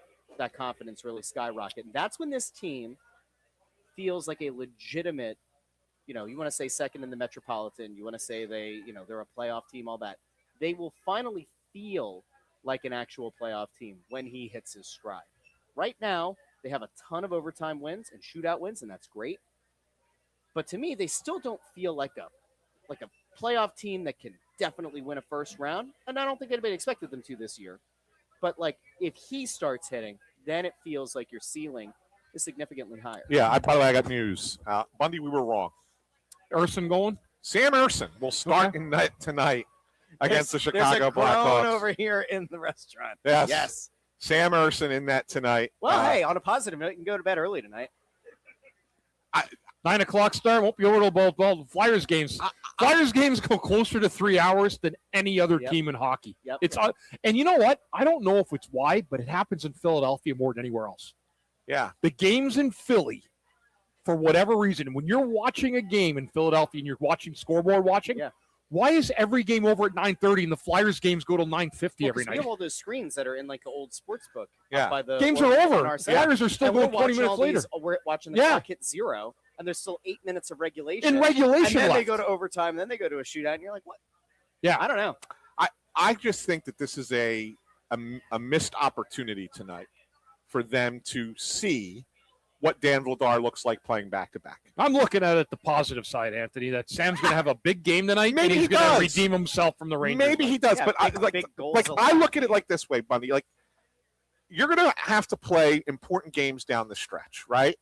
confidence really skyrocket. And that's when this team feels like a legitimate, you want to say second in the Metropolitan, you want to say they're a playoff team, all that. They will finally feel like an actual playoff team when he hits his stride. Right now, they have a ton of overtime wins and shootout wins, and that's great. But to me, they still don't feel like a playoff team that can definitely win a first round. And I don't think anybody expected them to this year. But like if he starts hitting, then it feels like your ceiling is significantly higher. Yeah, by the way, I got news. Bundy, we were wrong. Urson going? Sam Urson will start in net tonight against the Chicago Blackhawks. There's a over here in the restaurant. Yes. Sam Urson in net tonight. Well, hey, on a positive note, you can go to bed early tonight. 9 o'clock start. Won't be over till about the Flyers games. Flyers games go closer to 3 hours than any other team in hockey. Yep. It's and you know what? I don't know if it's why, but it happens in Philadelphia more than anywhere else. Yeah. The games in Philly, for whatever reason, when you're watching a game in Philadelphia and you're watching scoreboard watching, why is every game over at 9:30 and the Flyers games go till 9:50 every night? We have all those screens that are in like the old sports book. Yeah. By the games are over. Flyers are still going 20 minutes later. We're watching the clock hit zero. And there's still 8 minutes of regulation. In regulation, and then left. They go to overtime, and then they go to a shootout, and you're like, what? Yeah. I don't know. I just think that this is a missed opportunity tonight for them to see what Dan Vladar looks like playing back-to-back. I'm looking at it the positive side, Anthony, that Sam's going to have a big game tonight. Maybe and he's he going to does. redeem himself from the Rangers. Maybe he does, but I look at it like this way, Bundy. Like, you're going to have to play important games down the stretch, right?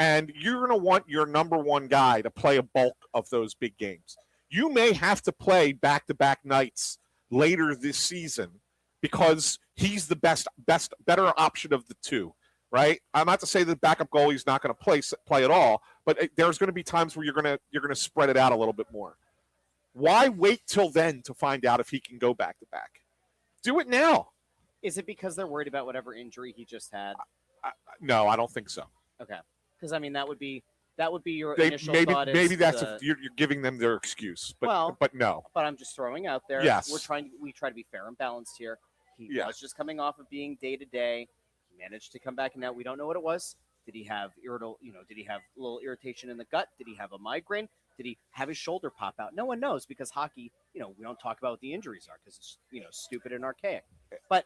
And you're going to want your number one guy to play a bulk of those big games. You may have to play back-to-back nights later this season because he's the better option of the two, right? I'm not to say the backup goalie's not going to play at all, but there's going to be times where you're going to spread it out a little bit more. Why wait till then to find out if he can go back-to-back? Do it now. Is it because they're worried about whatever injury he just had? No, I don't think so. Okay. Because I mean that would be your initial thought. Maybe that's you're giving them their excuse, but no. But I'm just throwing out there. Yes, we try to be fair and balanced here. He was just coming off of being day to day. He managed to come back, and now we don't know what it was. Did he have Did he have a little irritation in the gut? Did he have a migraine? Did he have his shoulder pop out? No one knows because hockey. We don't talk about what the injuries are because it's stupid and archaic. But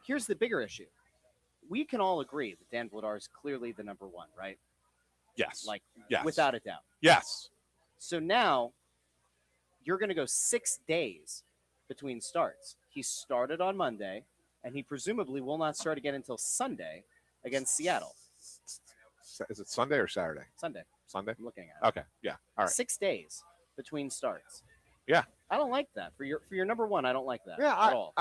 here's the bigger issue. We can all agree that Dan Vladar is clearly the number one, right? Yes. Yes. Without a doubt. Yes. So now you're going to go 6 days between starts. He started on Monday, and he presumably will not start again until Sunday against Seattle. Is it Sunday or Saturday? Sunday. Sunday? I'm looking at it. Okay. Yeah. All right. 6 days between starts. Yeah. I don't like that. For your number one, I don't like that at all.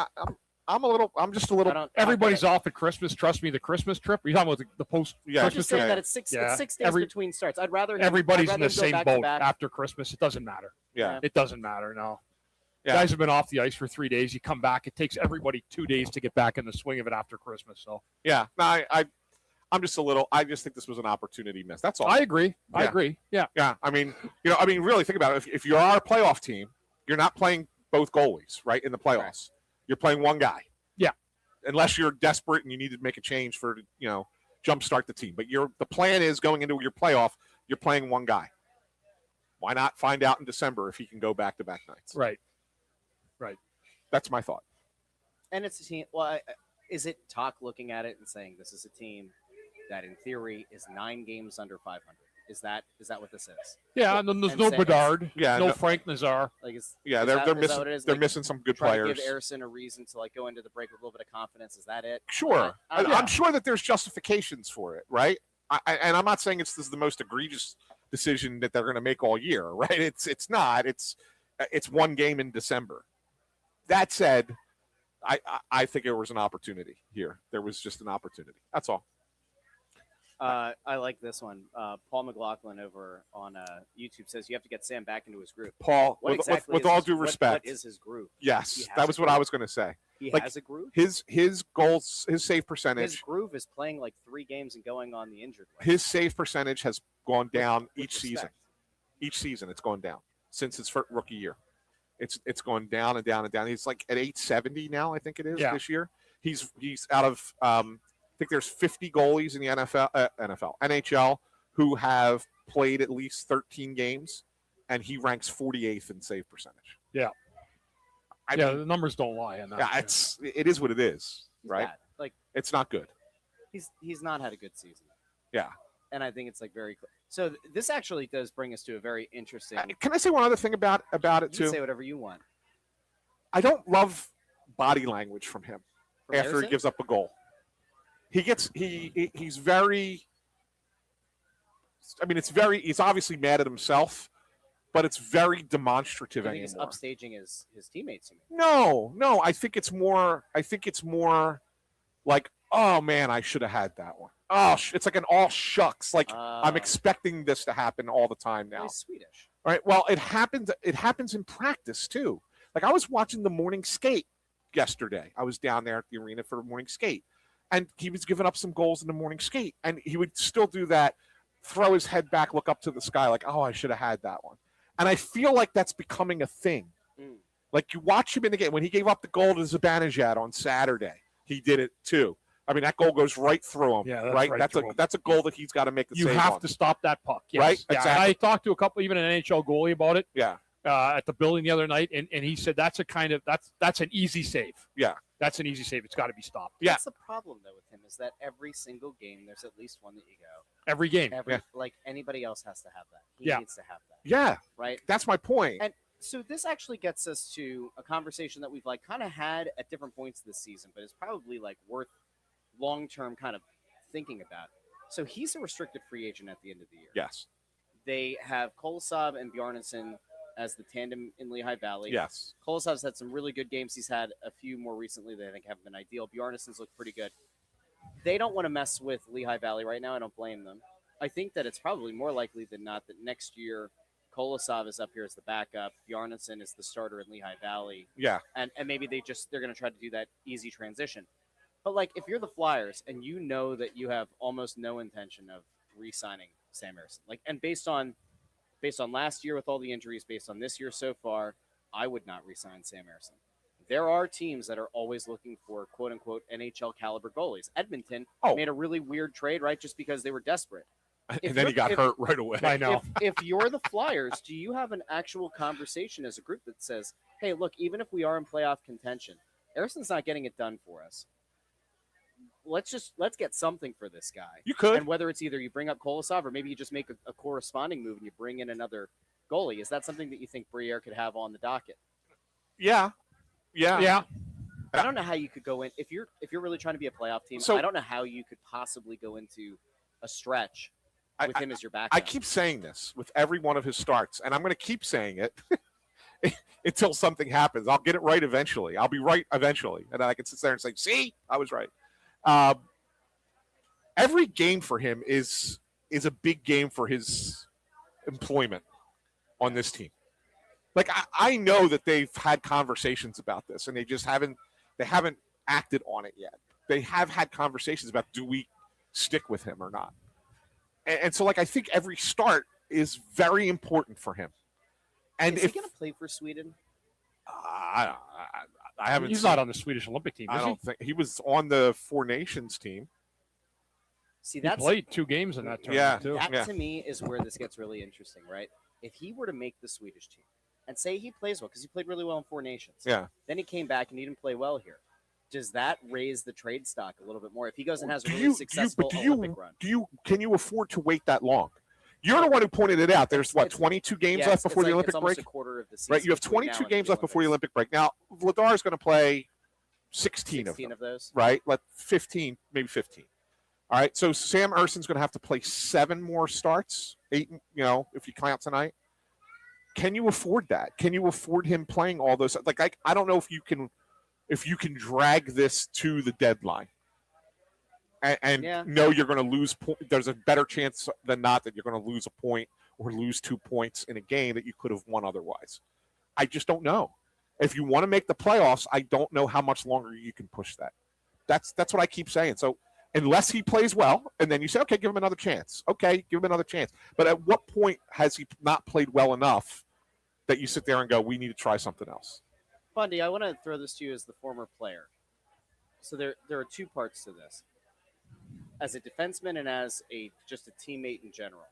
I'm just a little. Everybody's off at Christmas. Trust me, the Christmas trip. You're talking about the post. Yeah, I'm Christmas just saying trip. that it's 6 days between starts. I'd rather everybody's I'd in rather the him go same back boat to back. after Christmas. It doesn't matter. Yeah. It doesn't matter. No. Yeah. Guys have been off the ice for 3 days. You come back, it takes everybody 2 days to get back in the swing of it after Christmas. So Yeah, no, I'm just a little. I just think this was an opportunity missed. That's all. I agree. I Yeah. agree. Yeah. Yeah, I mean, really think about it. If you are a playoff team, you're not playing both goalies, right? In the playoffs, Right. You're playing one guy. Yeah. Unless you're desperate and you need to make a change for jumpstart the team, but the plan is going into your playoff, you're playing one guy. Why not find out in December if he can go back-to-back nights? Right. That's my thought. And it's a team. Well, is it talk looking at it and saying this is a team that, in theory, is 9 games under 500? Is that what this is? Yeah, and then there's And no say- Bedard. Yeah, no no- Frank Nazar. Like, is Yeah, is they're that- is that missing. what it is? They're Like, missing some good try players. to give Arison a reason to go into the break with a little bit of confidence. Is that it? Sure, I don't know. I'm sure that there's justifications for it, right? And I'm not saying this is the most egregious decision that they're going to make all year, right? It's not. It's one game in December. That said, I think there was an opportunity here. There was just an opportunity. That's all. I like this one. Paul McLaughlin over on YouTube says you have to get Sam back into his group. Paul, What with exactly with is all his- due what respect, is his group? yes, He has that a was what I group? was going to say. He Like, has a group. His goals, his save His percentage, groove is playing like 3 games and going on the injured list. his save percentage has gone down With each season. respect. Each season, it's gone down since his rookie year. It's gone down and down and down. He's like at 870 now, I think it is this year. He's out of I think there's 50 goalies in the NHL who have played at least 13 games, and he ranks 48th in save percentage. Yeah. I Yeah, mean, the numbers don't lie on that. yeah, it is what it is, He's right? bad. Like It's not good. he's not had a good season. Yeah. And I think it's like very. So this actually does bring us to a very interesting. Can I say one other thing about it You can too? say whatever you want. I don't love body language from him From after he Harrison? gives up a goal. He's very. I mean, he's obviously mad at himself, but it's very demonstrative I think he's anymore. upstaging his teammates. You mean? No. I think it's more like, oh man, I should have had that one. Oh, it's like an all shucks. Like I'm expecting this to happen all the time now. He's Swedish. All right. Well, it happens in practice too. Like I was watching the morning skate yesterday. I was down there at the arena for the morning skate, and he was giving up some goals in the morning skate, and he would still do that, throw his head back, look up to the sky, like, oh, I should have had that one. And I feel like that's becoming a thing. Mm. Like you watch him in the game when he gave up the goal to Zibanejad on Saturday, he did it too. I mean, that goal goes right through him. Yeah, that's right. right through him. That's a goal that he's got to make the You save have on. to stop that puck. Yes. Right? Yeah, Exactly. I talked to a couple, even an NHL goalie about it Yeah. at the building the other night, and he said that's an easy save. Yeah. That's an easy save. It's got to be stopped. Yeah. That's the problem though with him is that every single game there's at least one that you go. Every game. Like anybody else has to have that. He Yeah. needs to have that. Yeah. Right. That's my point. And so this actually gets us to a conversation that we've like kind of had at different points this season, but it's probably like worth long-term kind of thinking about. So he's a restricted free agent at the end of the year. Yes. They have Kolosov and Bjarnason as the tandem in Lehigh Valley. Yes. Kolosov's had some really good games. He's had a few more recently that I think haven't been ideal. Bjarnason's looked pretty good. They don't want to mess with Lehigh Valley right now. I don't blame them. I think that it's probably more likely than not that next year Kolosov is up here as the backup. Bjarnason is the starter in Lehigh Valley. Yeah. And maybe they're going to try to do that easy transition. But like if you're the Flyers and you know that you have almost no intention of re-signing Sam Harrison, like, and based on last year with all the injuries, based on this year so far, I would not re-sign Sam Harrison. There are teams that are always looking for quote unquote NHL caliber goalies. Edmonton made a really weird trade, right? Just because they were desperate. And then he got hurt right away. I know. If you're the Flyers, do you have an actual conversation as a group that says, hey, look, even if we are in playoff contention, Harrison's not getting it done for us. Let's get something for this guy. You could. And whether it's either you bring up Kolosov or maybe you just make a corresponding move and you bring in another goalie. Is that something that you think Briere could have on the docket? Yeah. Yeah. I don't know how you could go in if you're really trying to be a playoff team. So- I don't know how you could possibly go into a stretch with him as your backup. I keep saying this with every one of his starts, and I'm going to keep saying it until something happens. I'll get it right eventually. I'll be right eventually. And then I can sit there and say, see, I was right. Every game for him is a big game for his employment on this team. Like I know that they've had conversations about this, and they haven't acted on it yet. They have had conversations about, do we stick with him or not? And so, like, I think every start is very important for him. And is if he going to play for Sweden? I haven't. He's not on the Swedish Olympic team. I don't think he was on the Four Nations team. See, He played 2 games in that tournament too. That to me is where this gets really interesting, right? If he were to make the Swedish team, and say he plays well, because he played really well in Four Nations. Yeah. Then he came back and he didn't play well here. Does that raise the trade stock a little bit more if he goes and has a really successful Olympic run? Can you afford to wait that long? You're the one who pointed it out. There's 22 games left before the Olympic break. A quarter of the season, right, you have 22 games left before the Olympic break. Now, Vladar's going to play 16 of those. Right, 15, maybe 15. All right, so Sam Erson's going to have to play 7 more starts, 8, if you count tonight. Can you afford that? Can you afford him playing all those? Like, I don't know if you can drag this to the deadline and know you're going to lose. There's a better chance than not that you're going to lose a point or lose 2 points in a game that you could have won otherwise. I just don't know. If you want to make the playoffs, I don't know how much longer you can push that. That's what I keep saying. So unless he plays well, and then you say, okay, give him another chance. Okay, give him another chance. But at what point has he not played well enough that you sit there and go, we need to try something else? Bundy, I want to throw this to you as the former player. So there are 2 parts to this. As a defenseman and as just a teammate in general,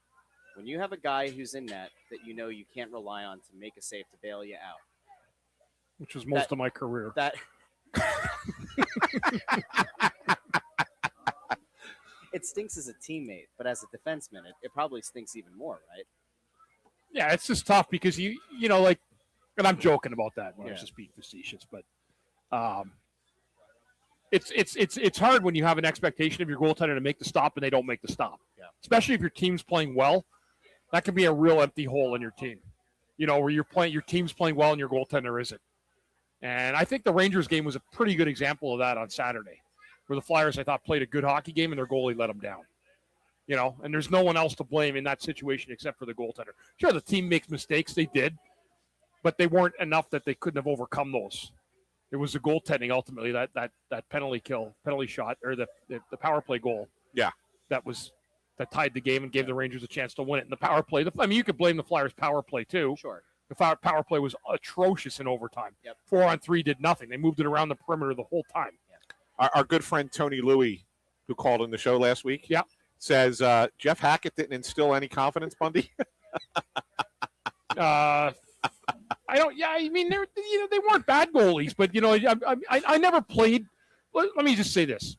when you have a guy who's in net that you know you can't rely on to make a save to bail you out, which was most of my career. That it stinks as a teammate, but as a defenseman, it probably stinks even more, right? Yeah, it's just tough because you know, like, and I'm joking about that when I was just being facetious, but it's hard when you have an expectation of your goaltender to make the stop and they don't make the stop. Yeah. Especially if your team's playing well, that can be a real empty hole in your team. Where your team's playing well and your goaltender isn't. And I think the Rangers game was a pretty good example of that on Saturday, where the Flyers, I thought, played a good hockey game and their goalie let them down. And there's no one else to blame in that situation except for the goaltender. Sure, the team makes mistakes. They did. But they weren't enough that they couldn't have overcome those. It was the goaltending, ultimately, that penalty shot, or the power play goal. Yeah. That tied the game and gave the Rangers a chance to win it. And the power play, you could blame the Flyers' power play, too. Sure. The power play was atrocious in overtime. Yep. 4-on-3 did nothing. They moved it around the perimeter the whole time. Yeah. Our good friend Tony Louie, who called in the show last week, says Jeff Hackett didn't instill any confidence, Bundy. I don't. Yeah, I mean, they weren't bad goalies, but I never played. Let me just say this: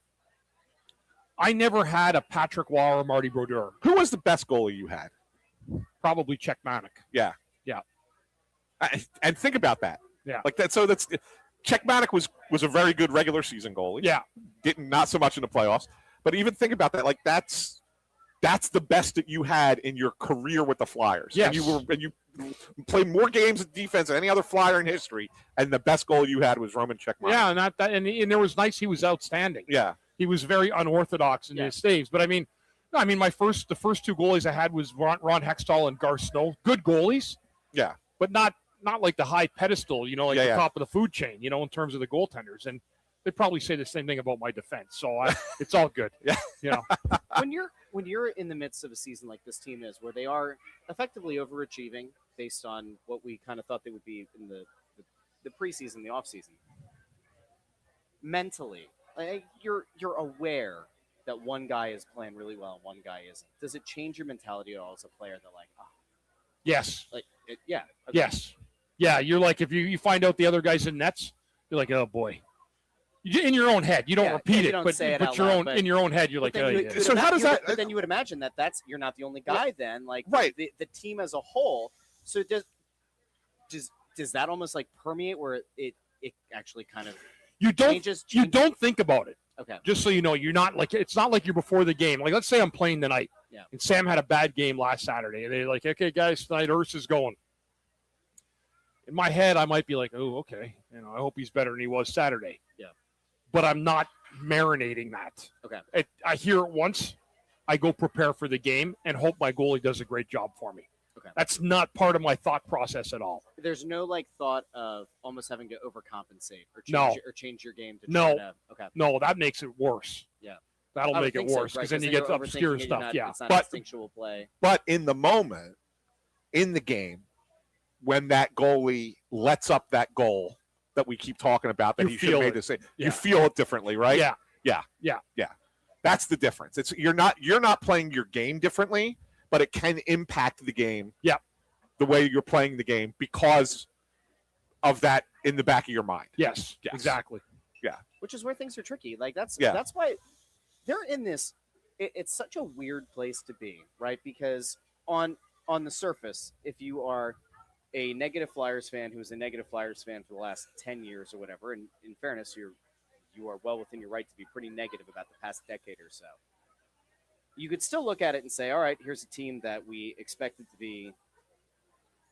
I never had a Patrick Waugh or Marty Brodeur. Who was the best goalie you had? Probably Czech Manic. Yeah. And think about that. Yeah. Like that. So that's Czech Manic was a very good regular season goalie. Yeah. Not so much in the playoffs, but even think about that. Like that's the best that you had in your career with the Flyers. Yes. And you played more games of defense than any other Flyer in history, and the best goal you had was Roman Czech Manic. Yeah, and there was nice. He was outstanding. Yeah. He was very unorthodox in his saves. But the first 2 goalies I had was Ron Hextall and Gar Snow. Good goalies. Yeah. But not like the high pedestal, the top of the food chain, in terms of the goaltenders. And they'd probably say the same thing about my defense. So it's all good. Yeah. When you're in the midst of a season like this team is, where they are effectively overachieving based on what we kind of thought they would be in the preseason, the offseason, mentally, you're aware that one guy is playing really well and one guy isn't. Does it change your mentality at all as a player that yes. Okay. Yes. Yeah, you're like, if you find out the other guy's in nets, you're like, oh boy. In your own head, you don't repeat it, but in your own head, you're like, so how does that? But then you would imagine that you're not the only guy. Then, like, right, the team as a whole. So does that almost like permeate where it actually kind of changes? You don't think about it. Okay. Just so you know, you're not like, it's not like you're before the game. Like, let's say I'm playing tonight, and Sam had a bad game last Saturday, and they're like, okay, guys, tonight Urs is going. In my head, I might be like, oh, okay, I hope he's better than he was Saturday. Yeah. But I'm not marinating that. Okay. I hear it once, I go prepare for the game and hope my goalie does a great job for me. Okay. That's not part of my thought process at all. There's no like thought of almost having to overcompensate or change your game to No. try to. Okay. No, that makes it worse. Yeah. That'll make it worse because then you get the obscure stuff. It's not instinctual play. But in the moment, in the game, when that goalie lets up that goal that we keep talking about, that he should have made the save, you feel it differently, right? Yeah. That's the difference. It's you're not playing your game differently, but it can impact the game. Yeah. The way you're playing the game because of that in the back of your mind. Yes. Exactly. Yeah. Which is where things are tricky. Like that's why they're in this. It's such a weird place to be, right? Because on the surface, if you are a negative Flyers fan who's a negative Flyers fan for the last 10 years or whatever, and in fairness, you are well within your right to be pretty negative about the past decade or so. You could still look at it and say, all right, here's a team that we expected to be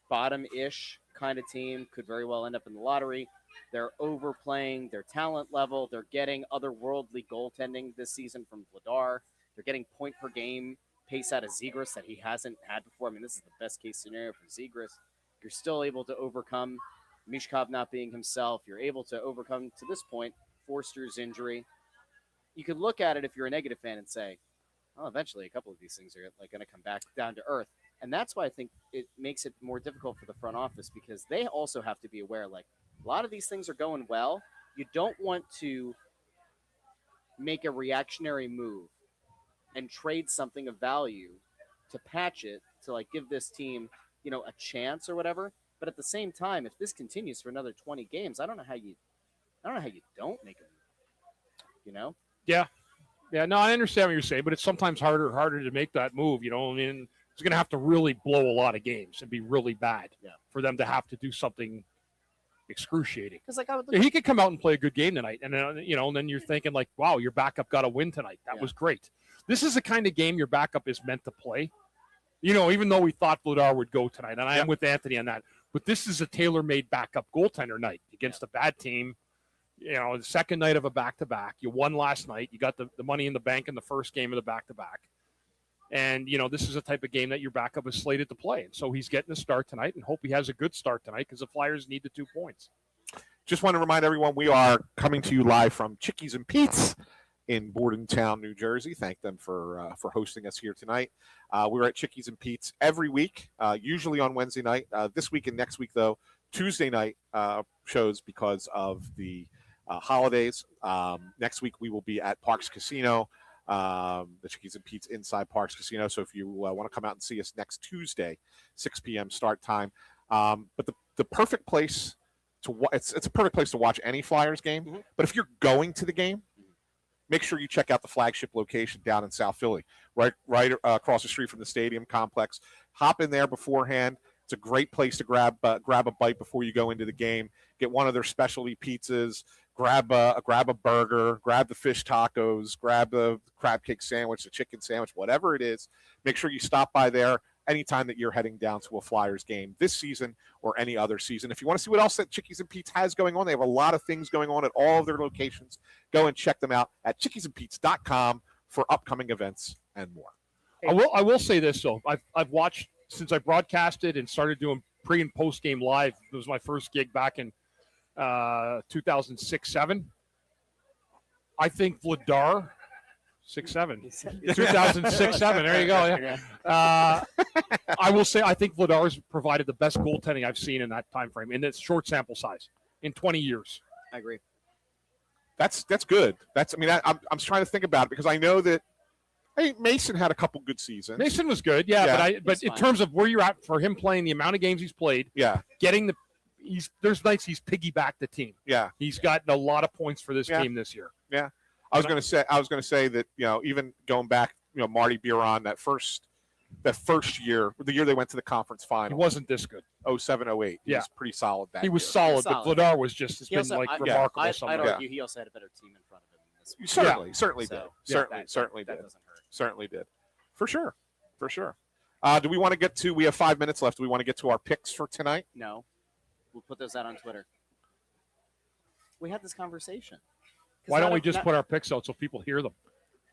bottom-ish kind of team, could very well end up in the lottery. They're overplaying their talent level. They're getting otherworldly goaltending this season from Vladar. They're getting point per game pace out of Zegras that he hasn't had before. I mean, this is the best case scenario for Zegras. You're still able to overcome Michkov not being himself. You're able to overcome, to this point, Forster's injury. You could look at it if you're a negative fan and say, oh, eventually a couple of these things are like going to come back down to earth. And that's why I think it makes it more difficult for the front office because they also have to be aware, like, a lot of these things are going well. You don't want to make a reactionary move and trade something of value to patch it, to like give this team, a chance or whatever. But at the same time, if this continues for another 20 games, I don't know how you don't make a move. Yeah. No, I understand what you're saying, but it's sometimes harder to make that move. I mean, it's going to have to really blow a lot of games and be really bad for them to have to do something excruciating. Because he could come out and play a good game tonight, and then you're thinking like, wow, your backup got a win tonight. That was great. This is the kind of game your backup is meant to play. Even though we thought Vladar would go tonight, and I am with Anthony on that, but this is a tailor-made backup goaltender night against a bad team. The second night of a back-to-back. You won last night. You got the money in the bank in the first game of the back-to-back. And, this is a type of game that your backup is slated to play. And so he's getting a start tonight and hope he has a good start tonight because the Flyers need the 2 points. Just want to remind everyone we are coming to you live from Chickies and Pete's in Bordentown, New Jersey. Thank them for hosting us here tonight. We're at Chickies and Pete's every week, usually on Wednesday night. This week and next week, though, Tuesday night shows because of the holidays. Next week we will be at Parks Casino, the Chickies and Pete's inside Parks Casino. So if you want to come out and see us next Tuesday, 6 p.m. start time. But the perfect place to it's a perfect place to watch any Flyers game. Mm-hmm. But if you're going to the game, make sure you check out the flagship location down in South Philly, right across the street from the stadium complex. Hop in there beforehand. It's a great place to grab a bite before you go into the game. Get one of their specialty pizzas. Grab a burger. Grab the fish tacos. Grab the crab cake sandwich, the chicken sandwich, whatever it is. Make sure you stop by there anytime that you're heading down to a Flyers game this season or any other season. If you want to see what else that Chickies and Pete's has going on, they have a lot of things going on at all of their locations. Go and check them out at chickiesandpete's.com for upcoming events and more. I will say this, though. I've watched since I broadcasted and started doing pre- and post-game live. It was my first gig back in 2006-07. I think Vladar, 6-7, 2006-7. There you go. Yeah. I will say I think Vladar's provided the best goaltending I've seen in that time frame in its short sample size in 20 years. I agree. That's good. I'm trying to think about it because I know that Mason had a couple good seasons. Mason was good, but in terms of where you're at for him playing the amount of games he's played, getting there's nights he's piggybacked the team. Yeah, he's gotten a lot of points for this team this year. Yeah, I was going to say that even going back, Marty Biron that first year, the year they went to the conference final, he wasn't this good. 07-08. He was pretty solid that year. He was solid, but Vladar was just remarkable. I'd argue he also had a better team in front of him. Certainly did. Certainly did. For sure. Do we want to get to? We have 5 minutes left. Do we want to get to our picks for tonight? No, we'll put those out on Twitter. We had this conversation. Why don't we just put our picks out so people hear them?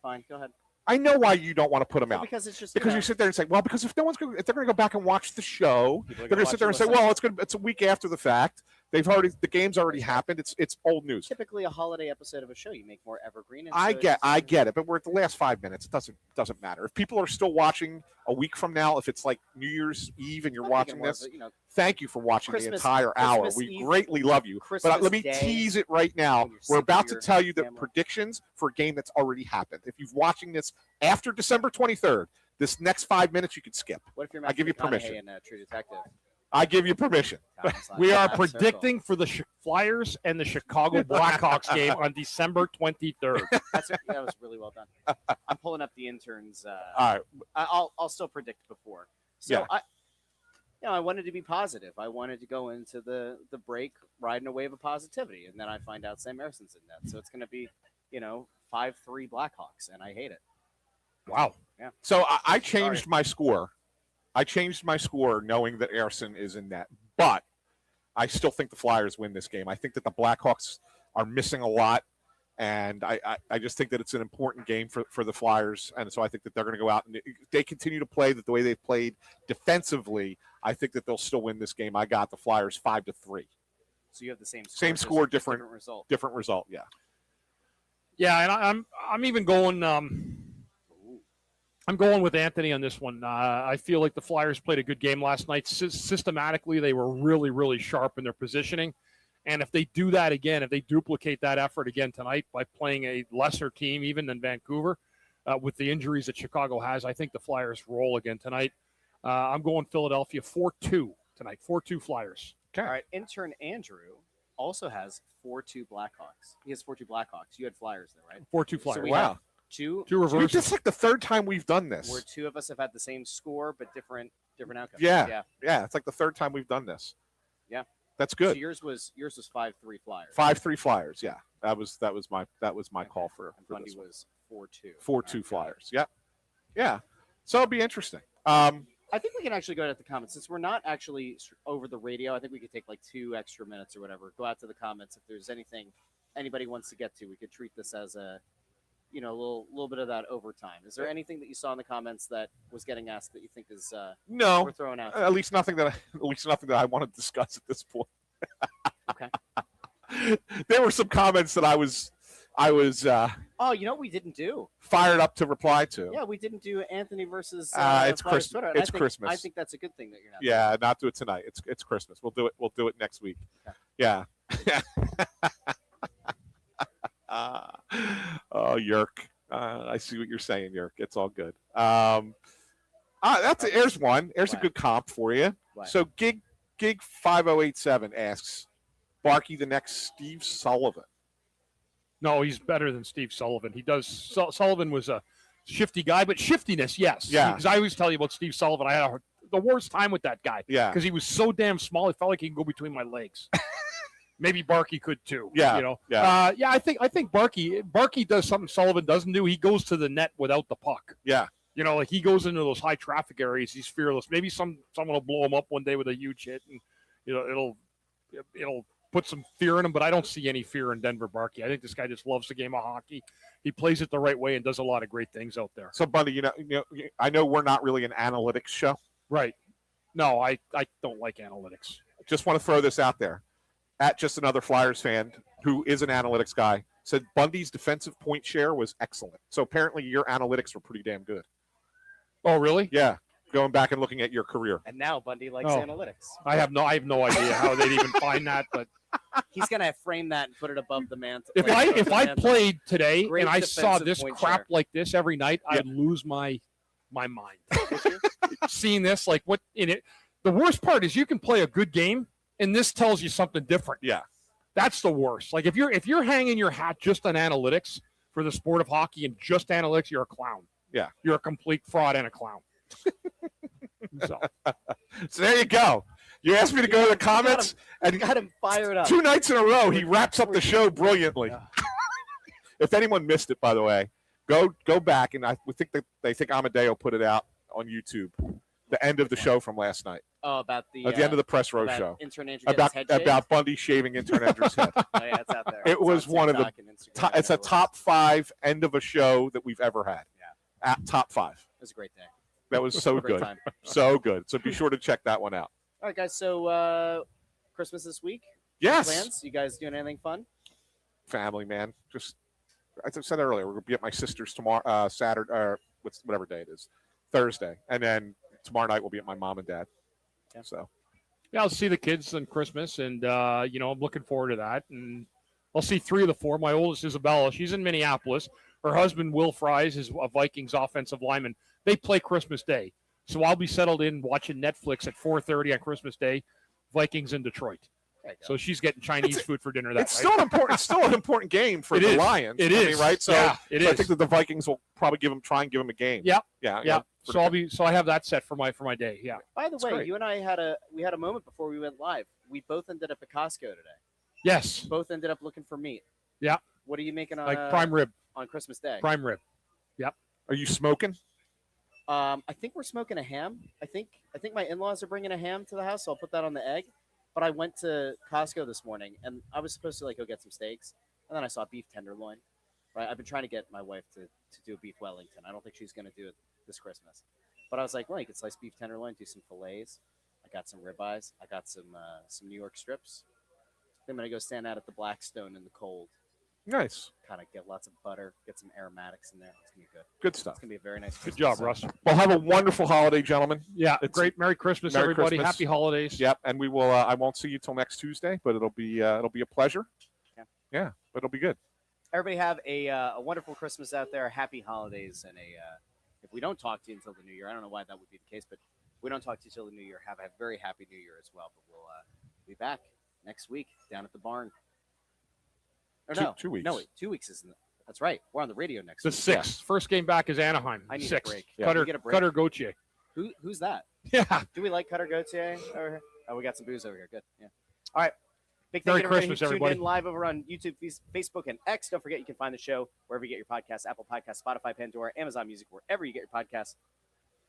Fine, go ahead. I know why you don't want to put them out. Because it's just because you sit there and say, well, because if they're going to go back and watch the show, they're going to sit there and say, well, it's a week after the fact. The game's already happened. It's old news. Typically, a holiday episode of a show, you make more evergreen. I get it, but we're at the last 5 minutes. It doesn't matter. If people are still watching a week from now, if it's like New Year's Eve and you're watching this, thank you for watching the entire hour. We greatly love you. But let me tease it right now. We're about to tell you the predictions for a game that's already happened. If you're watching this after December 23rd, this next 5 minutes you could skip. What if you're I give you permission. and True Detective? I give you permission. We are predicting for the Flyers and the Chicago Blackhawks game on December 23rd. That was really well done. I'm pulling up the interns. All right. I'll still predict before. So I wanted to be positive. I wanted to go into the break riding a wave of positivity, and then I find out Sam Erson's in that. So it's going to be, 5-3 Blackhawks, and I hate it. Wow. Yeah. So I changed my score. I changed my score knowing that Erson is in net, but I still think the Flyers win this game. I think that the Blackhawks are missing a lot, and I just think that it's an important game for the Flyers, and so I think that they're going to go out and they continue to play the way they've played defensively. I think that they'll still win this game. I got the Flyers 5-3. So you have the same score, different result. Different result, yeah. Yeah, and I'm even going. I'm going with Anthony on this one. I feel like the Flyers played a good game last night. Systematically, they were really, really sharp in their positioning. And if they do that again, if they duplicate that effort again tonight by playing a lesser team even than Vancouver, with the injuries that Chicago has, I think the Flyers roll again tonight. I'm going Philadelphia 4-2 tonight. 4-2 Flyers. Okay. All right. Intern Andrew also has 4-2 Blackhawks. He has 4-2 Blackhawks. You had Flyers there, right? 4-2 Flyers. So we wow. have two reverses. It's like the third time we've done this. Where two of us have had the same score but different outcomes. Yeah. It's like the third time we've done this. Yeah. That's good. So yours was 5-3 Flyers. 5-3 Flyers. Yeah. That was my call for Bundy this one. was 4-2. 4-2 Flyers. Yeah. Yeah. So it'll be interesting. I think we can actually go to the comments since we're not actually over the radio. I think we could take like 2 extra minutes or whatever. Go out to the comments if there's anything anybody wants to get to. We could treat this as a little bit of that overtime. Is there anything that you saw in the comments that was getting asked that you think is no worth throwing out? At least nothing that I want to discuss at this point. Okay. There were some comments that I was oh, you know what we didn't do? Fired up to reply to. Yeah, we didn't do Anthony versus it's Christmas. Twitter. It's Christmas. I think that's a good thing that you're not. Yeah, not do it tonight. It's Christmas. We'll do it next week. Okay. Yeah. Oh, Yerk. I see what you're saying, Yerk. It's all good. There's one. There's a good comp for you. What? So Gig 5087 asks, Barkey the next Steve Sullivan? No, he's better than Steve Sullivan. He does. Sullivan was a shifty guy, but shiftiness, yes. Yeah. Because I always tell you about Steve Sullivan. I had the worst time with that guy. Yeah. Because he was so damn small, it felt like he could go between my legs. Maybe Barkey could too. Yeah. Yeah. I think Barkey does something Sullivan doesn't do. He goes to the net without the puck. Yeah. Like he goes into those high traffic areas. He's fearless. Maybe someone will blow him up one day with a huge hit, and it'll put some fear in him. But I don't see any fear in Denver Barkey. I think this guy just loves the game of hockey. He plays it the right way and does a lot of great things out there. So, Bundy, I know we're not really an analytics show. Right. No, I don't like analytics. Just want to throw this out there. At just another Flyers fan who is an analytics guy said Bundy's defensive point share was excellent. So apparently your analytics were pretty damn good. Oh, really? Yeah. Going back and looking at your career. And now Bundy likes analytics. I have no idea how they'd even find that, but he's gonna frame that and put it above the mantle. If I played today and I saw this crap share. like this every night, I'd lose my mind. Seeing this, like what in it. The worst part is you can play a good game, and this tells you something different. Yeah, that's the worst. Like if you're hanging your hat just on analytics for the sport of hockey and just analytics, you're a clown. Yeah, you're a complete fraud and a clown. So there you go. You asked me to go to the comments, and got him fired up. 2 nights in a row, he wraps up the show brilliantly. If anyone missed it, by the way, go back, and I think that they think Amadeo put it out on YouTube. The end of the show from last night. Oh, about the at the end of the press row show. Intern Andrew about Bundy shaving intern Andrew's head. Oh yeah, it's out there. It was one of the. It's a top 5 end of a show that we've ever had. At top 5. It was a great day. That was so Great good. time. So good. So be sure to check that one out. All right, guys. So Christmas this week. Yes. Plans? You guys doing anything fun? Family, man. Just, as I said earlier, we're going to be at my sister's tomorrow, Saturday, or whatever day it is, Thursday. And then tomorrow night we'll be at my mom and dad. Yeah. So. Yeah, I'll see the kids on Christmas, and I'm looking forward to that. And I'll see 3 of the 4. My oldest, Isabella, she's in Minneapolis. Her husband, Will Fries, is a Vikings offensive lineman. They play Christmas Day, so I'll be settled in watching Netflix at 4:30 on Christmas Day. Vikings in Detroit. So she's getting Chinese food for dinner. It's still an important game for the Lions. It is, right? So, yeah, it is. I think that the Vikings will probably try and give them a game. Yeah, yeah. So I have that set for my day. Yeah. By the way, great. you and I had a moment before we went live. We both ended up at Costco today. Yes. Both ended up looking for meat. Yeah. What are you making on Like prime rib on Christmas Day? Prime rib. Yep. Are you smoking? I think we're smoking a ham. I think my in-laws are bringing a ham to the house, so I'll put that on the egg. But I went to Costco this morning, and I was supposed to go get some steaks, and then I saw beef tenderloin. Right, I've been trying to get my wife to do a beef Wellington. I don't think she's going to do it this Christmas, but I was like, well, you could slice beef tenderloin, do some fillets. I got some ribeyes. I got some New York strips. Then I'm going to go stand out at the Blackstone in the cold. Nice. Kind of get lots of butter, get some aromatics in there. It's going to be good. Good stuff. It's going to be a very nice Good Christmas. job, Russ. Well, have a wonderful holiday, gentlemen. Yeah, It's great. Merry Christmas, Merry everybody. Christmas. Happy holidays. Yep, and we will. I won't see you till next Tuesday, but it'll be a pleasure. Yeah, but it'll be good. Everybody have a wonderful Christmas out there. Happy holidays, and if we don't talk to you until the new year, I don't know why that would be the case, but if we don't talk to you until the new year, have a very happy new year as well. But we'll be back next week down at the barn. Or no, 2 weeks. No, wait, 2 weeks isn't it? That's right. We're on the radio next The week. 6th. First game back is Anaheim. I need a 6th. break. Yeah. Can we Cutter, get a break? Cutter Gauthier. Who's that? Yeah. Do we like Cutter Gauthier? Oh, we got some booze over here. Good. Yeah. All right. Big Merry thank you to Christmas, who tuned everybody. in live over on YouTube, Facebook, and X. Don't forget you can find the show wherever you get your podcasts: Apple Podcasts, Spotify, Pandora, Amazon Music, wherever you get your podcasts.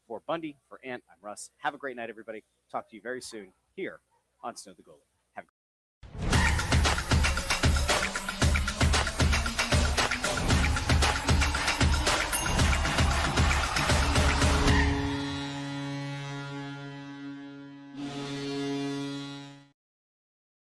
For Bundy, for Ant, I'm Russ. Have a great night, everybody. Talk to you very soon here on Snow the Goalie.